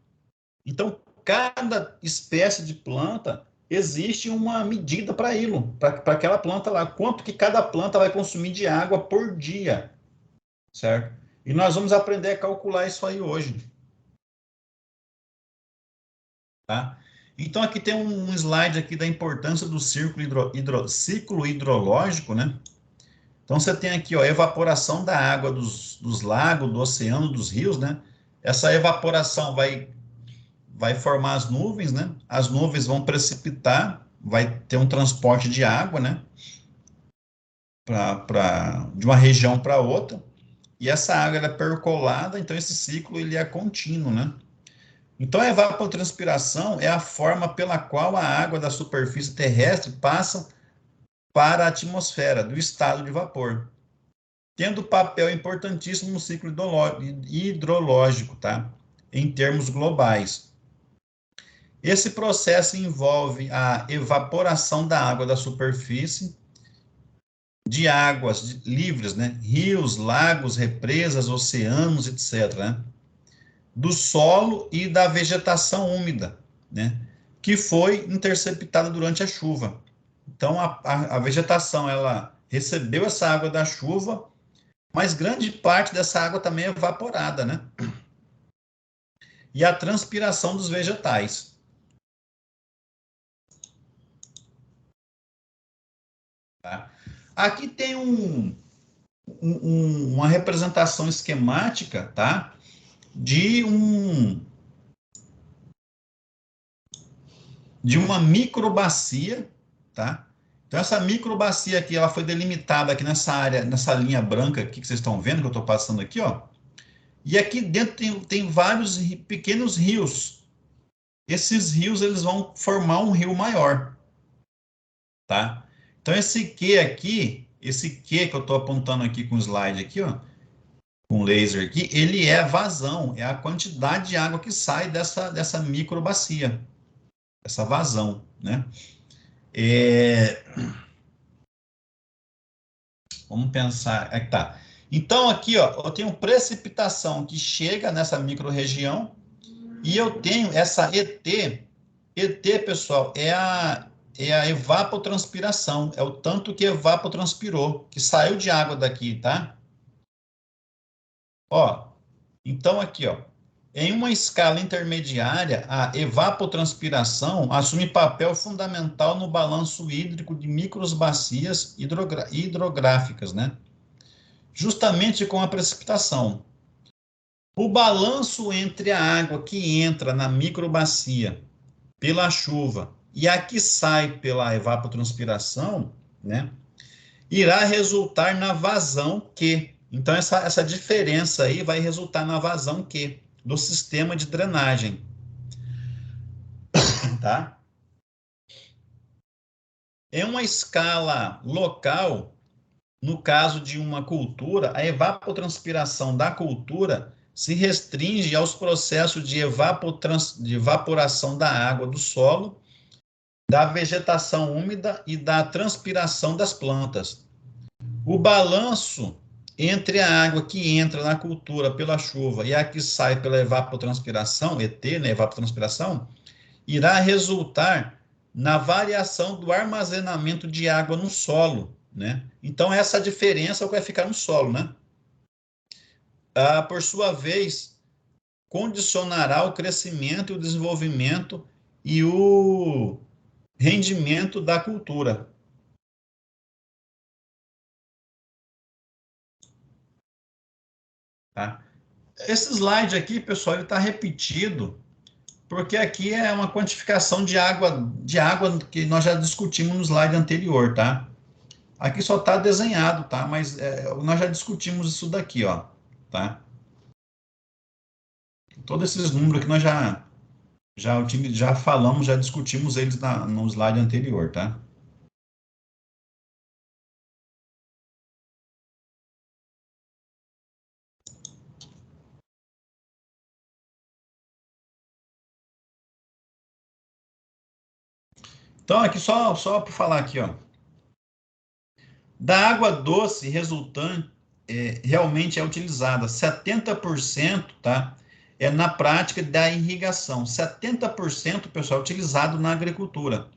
Então, cada espécie de planta, existe uma medida para aquela planta lá. Quanto que cada planta vai consumir de água por dia, certo? E nós vamos aprender a calcular isso aí hoje. Tá? Então, aqui tem um slide aqui da importância do ciclo hidrológico, né? Então, você tem aqui, ó, evaporação da água dos lagos, do oceano, dos rios, né? Essa evaporação vai formar as nuvens, né? As nuvens vão precipitar, vai ter um transporte de água, né? De uma região para outra. E essa água ela é percolada, então esse ciclo ele é contínuo, né? Então, a evapotranspiração é a forma pela qual a água da superfície terrestre passa para a atmosfera, do estado de vapor, tendo papel importantíssimo no ciclo hidrológico, tá? Em termos globais. Esse processo envolve a evaporação da água da superfície, de águas livres, né? Rios, lagos, represas, oceanos, etc., né? Do solo e da vegetação úmida, né? Que foi interceptada durante a chuva. Então, a vegetação, ela recebeu essa água da chuva, mas grande parte dessa água também é evaporada, né? E a transpiração dos vegetais. Tá? Aqui tem uma representação esquemática, tá? De uma microbacia, tá? Então, essa microbacia aqui, ela foi delimitada aqui nessa área, nessa linha branca aqui que vocês estão vendo, que eu estou passando aqui, ó. E aqui dentro tem vários pequenos rios. Esses rios, eles vão formar um rio maior, tá? Então, esse Q aqui, esse Q que eu estou apontando aqui com o slide aqui, ó, com laser aqui, ele é vazão, é a quantidade de água que sai dessa microbacia, essa vazão, né? Vamos pensar, é que tá. Então, aqui, ó, eu tenho precipitação que chega nessa microrregião e eu tenho essa ET. ET, pessoal, é a evapotranspiração, é o tanto que evapotranspirou, que saiu de água daqui, tá? Ó, então aqui, ó, em uma escala intermediária, a evapotranspiração assume papel fundamental no balanço hídrico de microbacias hidrográficas, né? Justamente com a precipitação. O balanço entre a água que entra na microbacia pela chuva e a que sai pela evapotranspiração, né, irá resultar na vazão Q. Então, essa diferença aí vai resultar na vazão Q do sistema de drenagem. Tá? Em uma escala local, no caso de uma cultura, a evapotranspiração da cultura se restringe aos processos de evaporação da água do solo, da vegetação úmida e da transpiração das plantas. O balanço entre a água que entra na cultura pela chuva e a que sai pela evapotranspiração, ET, né, evapotranspiração, irá resultar na variação do armazenamento de água no solo, né? Então, essa diferença é o que vai ficar no solo, né? Por sua vez, condicionará o crescimento, o desenvolvimento e o rendimento da cultura. Tá? Esse slide aqui, pessoal, ele está repetido, porque aqui é uma quantificação de água que nós já discutimos no slide anterior, tá? Aqui só está desenhado, tá? Mas nós já discutimos isso daqui, ó, tá? Todos esses números aqui nós já falamos, já discutimos eles no slide anterior, tá? Então, aqui só para falar aqui, ó. Da água doce resultante, realmente é utilizada 70%, tá? É na prática da irrigação. 70%, pessoal, é utilizado na agricultura.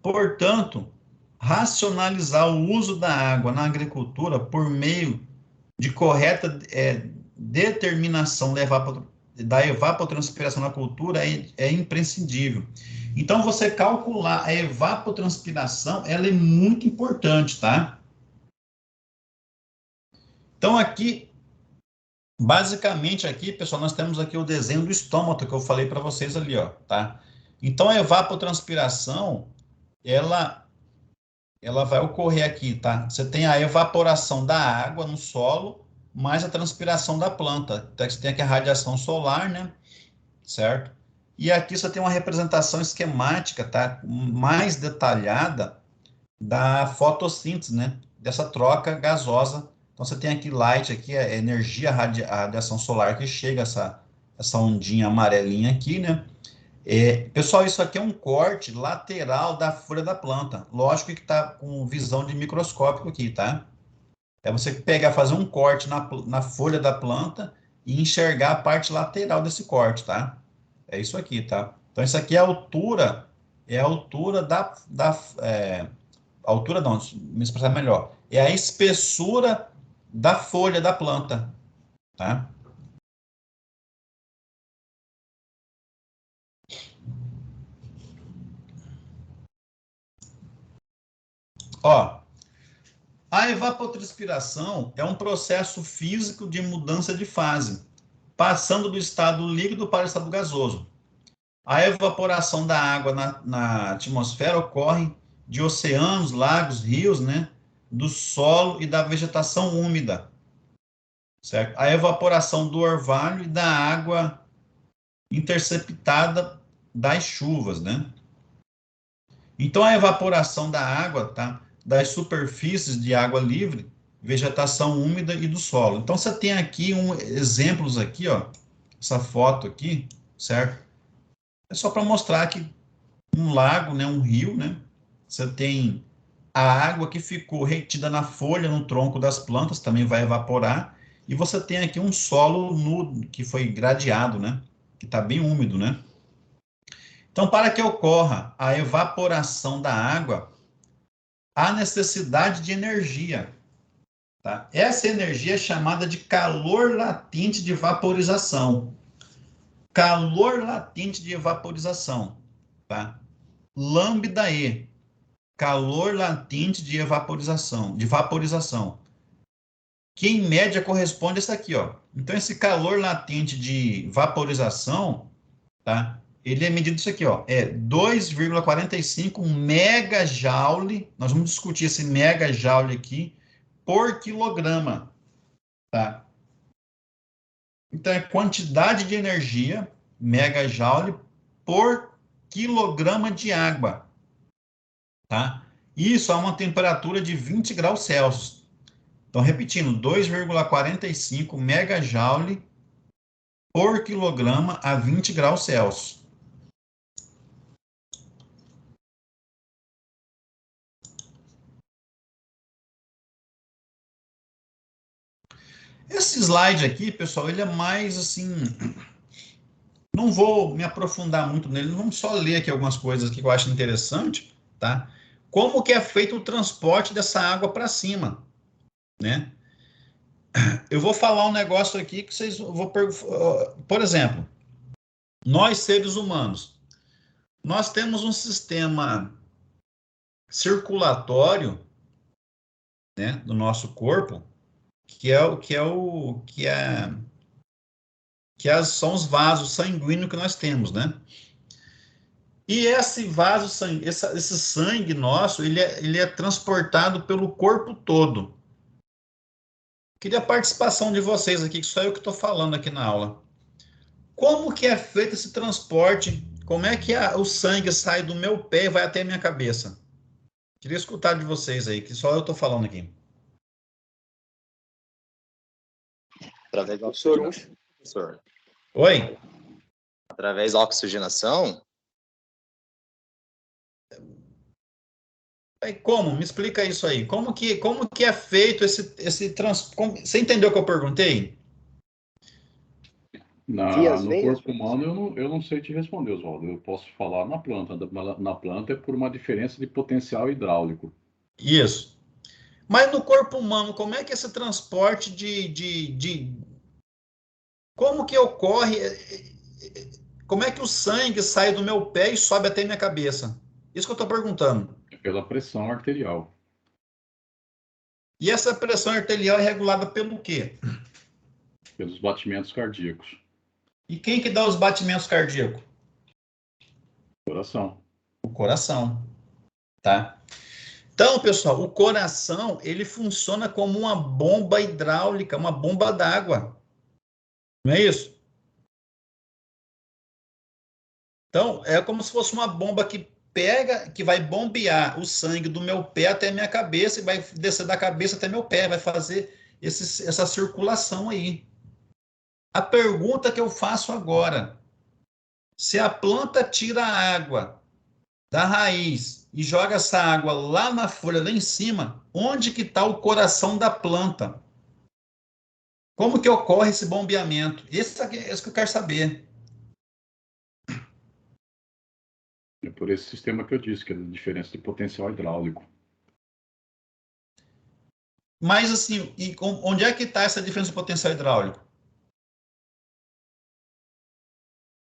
Portanto, racionalizar o uso da água na agricultura por meio de correta determinação da evapotranspiração na cultura é imprescindível. Então, você calcular a evapotranspiração, ela é muito importante, tá? Então, aqui, basicamente aqui, pessoal, nós temos aqui o desenho do estômago que eu falei para vocês ali, ó, tá? Então, a evapotranspiração, ela vai ocorrer aqui, tá? Você tem a evaporação da água no solo, mais a transpiração da planta. Então, você tem aqui a radiação solar, né? Certo? E aqui você tem uma representação esquemática, tá? Mais detalhada da fotossíntese, né? Dessa troca gasosa. Então, você tem aqui light, aqui a energia, a radiação solar que chega, essa ondinha amarelinha aqui, né? Pessoal, isso aqui é um corte lateral da folha da planta. Lógico que está com visão de microscópico aqui, tá? É você pegar, fazer um corte na folha da planta e enxergar a parte lateral desse corte, tá? É isso aqui, tá? Então, isso aqui é a altura altura não, me expressar melhor. É a espessura da folha da planta, tá? Ó, a evapotranspiração é um processo físico de mudança de fase, passando do estado líquido para o estado gasoso. A evaporação da água na atmosfera ocorre de oceanos, lagos, rios, né, do solo e da vegetação úmida, certo? A evaporação do orvalho e da água interceptada das chuvas, né? Então, a evaporação da água, tá? Das superfícies de água livre, vegetação úmida e do solo. Então, você tem aqui exemplos aqui, ó, essa foto aqui, certo? É só para mostrar que um lago, né, um rio, né? Você tem a água que ficou retida na folha, no tronco das plantas, também vai evaporar, e você tem aqui um solo nudo, que foi gradeado, né? Que está bem úmido, né? Então, para que ocorra a evaporação da água, há necessidade de energia. Tá? Essa energia é chamada de calor latente de vaporização. Calor latente de vaporização. Tá? Lambda E. Calor latente de vaporização. Que em média corresponde a isso aqui, ó. Então, esse calor latente de vaporização, tá? Ele é medido isso aqui, ó, é 2,45 megajoule, nós vamos discutir esse megajoule aqui, por quilograma, tá? Então, é quantidade de energia, megajoule, por quilograma de água, tá? Isso a uma temperatura de 20 graus Celsius. Então, repetindo, 2,45 megajoule por quilograma a 20 graus Celsius. Esse slide aqui, pessoal, ele é mais assim... Não vou me aprofundar muito nele, vamos só ler aqui algumas coisas que eu acho interessante, tá? Como que é feito o transporte dessa água para cima, né? Eu vou falar um negócio aqui que vocês... Por exemplo, nós seres humanos, nós temos um sistema circulatório, né, do nosso corpo, são os vasos sanguíneos que nós temos, né? E esse vaso sangue, esse sangue nosso, ele é transportado pelo corpo todo. Queria a participação de vocês aqui, que só eu que estou falando aqui na aula. Como que é feito esse transporte? Como é que o sangue sai do meu pé e vai até a minha cabeça? Queria escutar de vocês aí, que só eu estou falando aqui. Através da oxigenação, professor. Oi? Através da oxigenação? Como? Me explica isso aí. Como que é feito esse transporte? Você entendeu o que eu perguntei? Via as No veias, corpo humano, eu não sei te responder, Oswaldo. Eu posso falar na planta. Na planta é por uma diferença de potencial hidráulico. Isso. Mas no corpo humano, como é que esse transporte como que ocorre? Como é que o sangue sai do meu pé e sobe até minha cabeça? Isso que eu estou perguntando. É pela pressão arterial. E essa pressão arterial é regulada pelo quê? Pelos batimentos cardíacos. E quem que dá os batimentos cardíacos? Coração. O coração, tá? Então, pessoal, o coração, ele funciona como uma bomba hidráulica, uma bomba d'água. Não é isso? Então, é como se fosse uma bomba que pega, que vai bombear o sangue do meu pé até a minha cabeça e vai descer da cabeça até meu pé, vai fazer essa circulação aí. A pergunta que eu faço agora, se a planta tira a água da raiz e joga essa água lá na folha, lá em cima, onde que está o coração da planta? Como que ocorre esse bombeamento? Esse que eu quero saber. É por esse sistema que eu disse, que é a diferença de potencial hidráulico. Mas, assim, onde é que está essa diferença de potencial hidráulico?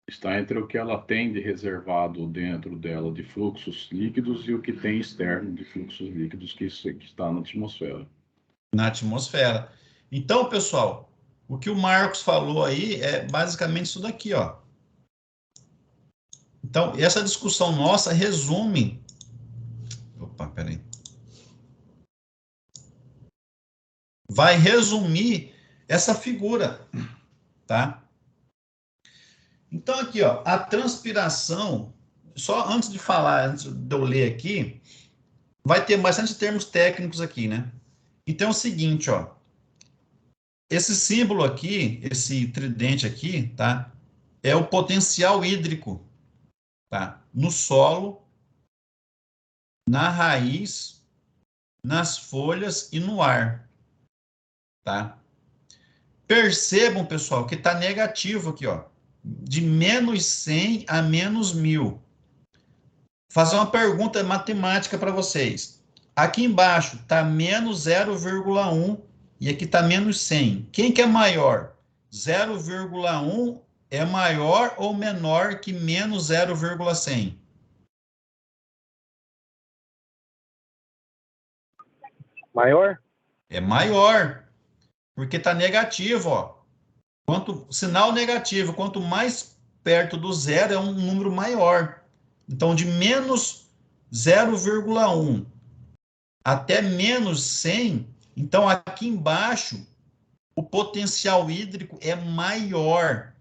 Está entre o que ela tem de reservado dentro dela de fluxos líquidos e o que tem externo de fluxos líquidos que está na atmosfera. Na atmosfera. Então, pessoal, o que o Marcos falou aí é basicamente isso daqui, ó. Então, essa discussão nossa resume... Opa, peraí. Vai resumir essa figura, tá? Então, aqui, ó, a transpiração, só antes de falar, antes de eu ler aqui, vai ter bastante termos técnicos aqui, né? Então, é o seguinte, ó, esse símbolo aqui, esse tridente aqui, tá? É o potencial hídrico, tá? No solo, na raiz, nas folhas e no ar, tá? Percebam, pessoal, que tá negativo aqui, ó, de menos 100 a menos 1000. Fazer uma pergunta matemática para vocês. Aqui embaixo está menos 0,1 e aqui está menos 100. Quem que é maior? 0,1 é maior ou menor que menos 0,100? Maior? É maior, porque está negativo, ó. Sinal negativo, quanto mais perto do zero, é um número maior. Então, de menos 0,1 até menos 100, então aqui embaixo o potencial hídrico é maior.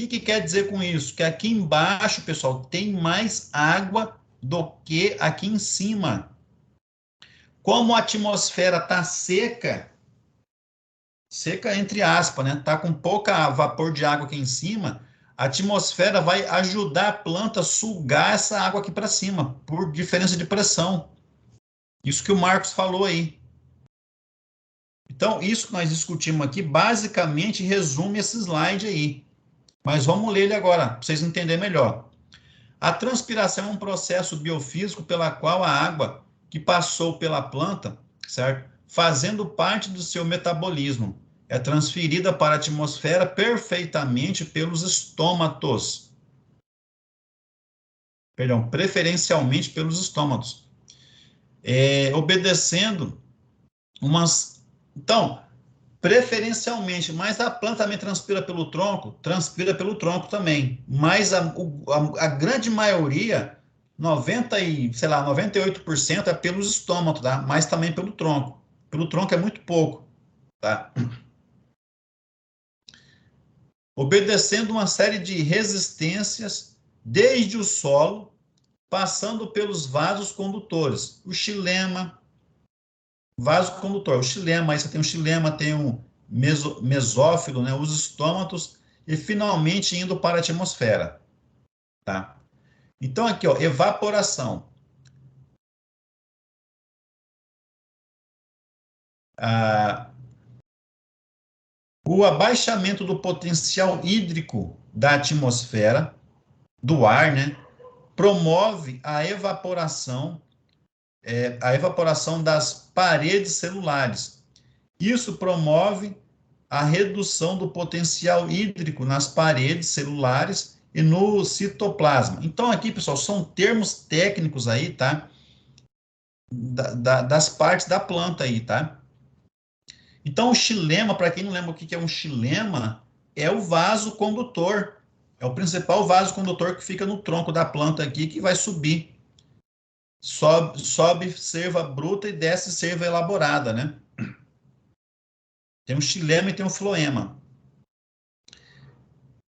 O que quer dizer com isso? Que aqui embaixo, pessoal, tem mais água do que aqui em cima. Como a atmosfera está seca, seca entre aspas, né? Está com pouca vapor de água aqui em cima, a atmosfera vai ajudar a planta a sugar essa água aqui para cima, por diferença de pressão. Isso que o Marcos falou aí. Então, isso que nós discutimos aqui, basicamente, resume esse slide aí. Mas vamos ler ele agora, para vocês entenderem melhor. A transpiração é um processo biofísico pela qual a água que passou pela planta, certo? Fazendo parte do seu metabolismo, é transferida para a atmosfera perfeitamente pelos estômatos. Perdão, preferencialmente pelos Preferencialmente, mas a planta também transpira pelo tronco? Transpira pelo tronco também. Mas a grande maioria, 98% é pelos estômagos, tá? Mas também pelo tronco. Pelo tronco é muito pouco, tá? Obedecendo uma série de resistências desde o solo, passando pelos vasos condutores. O xilema, vaso condutor. O xilema, aí você tem o xilema, tem o mesófilo, né, os estômatos, e finalmente indo para a atmosfera. Tá? Então, aqui, ó, evaporação. O abaixamento do potencial hídrico da atmosfera, do ar, né, promove a evaporação das paredes celulares. Isso promove a redução do potencial hídrico nas paredes celulares e no citoplasma. Então, aqui, pessoal, são termos técnicos aí, tá? Das partes da planta aí, tá? Então, o xilema, para quem não lembra o que é um xilema, é o vaso condutor. É o principal vaso condutor que fica no tronco da planta aqui, que vai subir. Sobe seiva bruta e desce seiva elaborada, né? Tem um xilema e tem um floema.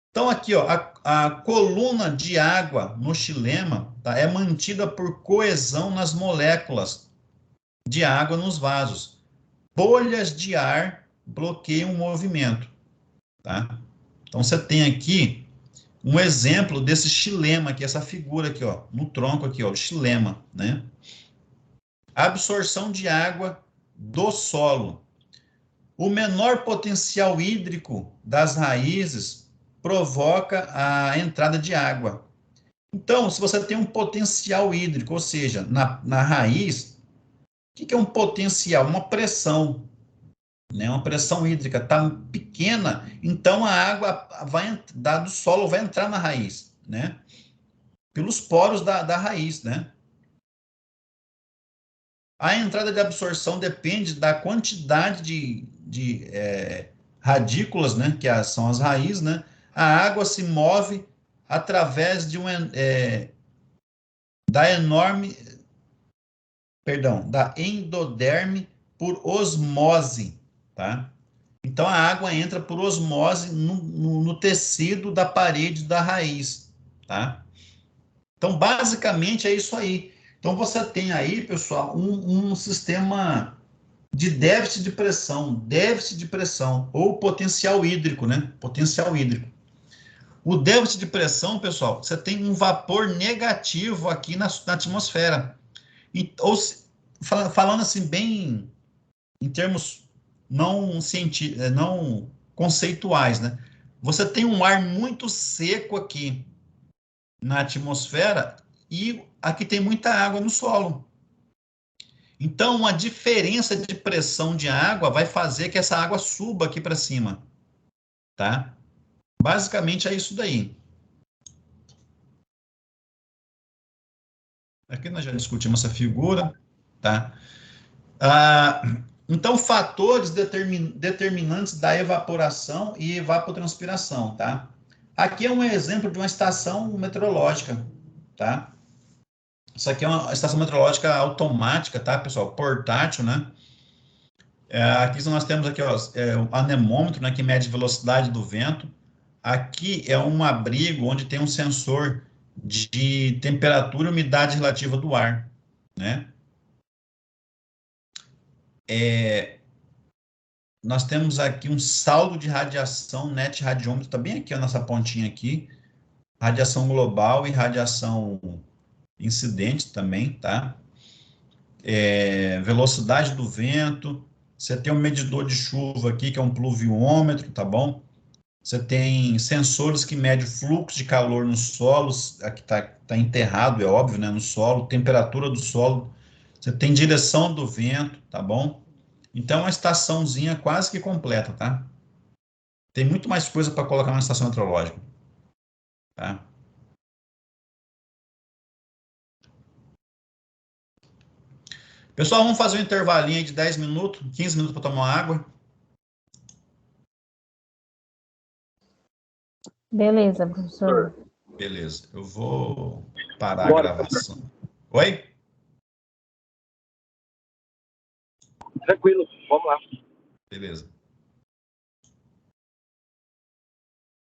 Então, aqui, ó, a coluna de água no xilema, tá, é mantida por coesão nas moléculas de água nos vasos. Bolhas de ar bloqueiam o movimento. Tá? Então, você tem aqui um exemplo desse xilema, aqui, essa figura aqui, ó, no tronco aqui, ó, o xilema, né? Absorção de água do solo. O menor potencial hídrico das raízes provoca a entrada de água. Então, se você tem um potencial hídrico, ou seja, na raiz, o que é um potencial? Uma pressão, né? Uma pressão hídrica está pequena, então a água do solo vai entrar na raiz, né? Pelos poros da raiz, né? A entrada de absorção depende da quantidade de radículas, né? Que são as raízes, né? A água se move através de da endoderme por osmose, tá? Então, a água entra por osmose no tecido da parede da raiz, tá? Então, basicamente, é isso aí. Então, você tem aí, pessoal, um sistema de déficit de pressão, ou potencial hídrico, né? Potencial hídrico. O déficit de pressão, pessoal, você tem um vapor negativo aqui na atmosfera. Falando assim, bem em termos não conceituais, né? Você tem um ar muito seco aqui na atmosfera e aqui tem muita água no solo. Então, uma diferença de pressão de água vai fazer que essa água suba aqui para cima, tá? Basicamente é isso daí. Aqui nós já discutimos essa figura, tá? Então, fatores determinantes da evaporação e evapotranspiração, tá? Aqui é um exemplo de uma estação meteorológica, tá? Isso aqui é uma estação meteorológica automática, tá, pessoal? Portátil, né? Aqui nós temos aqui, ó, o anemômetro, né, que mede a velocidade do vento. Aqui é um abrigo onde tem um sensor de temperatura e umidade relativa do ar, né? Nós temos aqui um saldo de radiação, net radiômetro, tá bem aqui a nossa pontinha aqui, radiação global e radiação incidente também, tá? Velocidade do vento, você tem um medidor de chuva aqui, que é um pluviômetro, tá bom? Você tem sensores que medem o fluxo de calor nos solos, aqui tá enterrado, é óbvio, né, no solo, temperatura do solo, você tem direção do vento, tá bom? Então, é uma estaçãozinha quase que completa, tá? Tem muito mais coisa para colocar na estação meteorológica, tá? Pessoal, vamos fazer um intervalinho aí de 10 minutos, 15 minutos para tomar água. Beleza, professor. Beleza. Eu vou parar a Bora, gravação. Oi? Tranquilo, vamos lá. Beleza.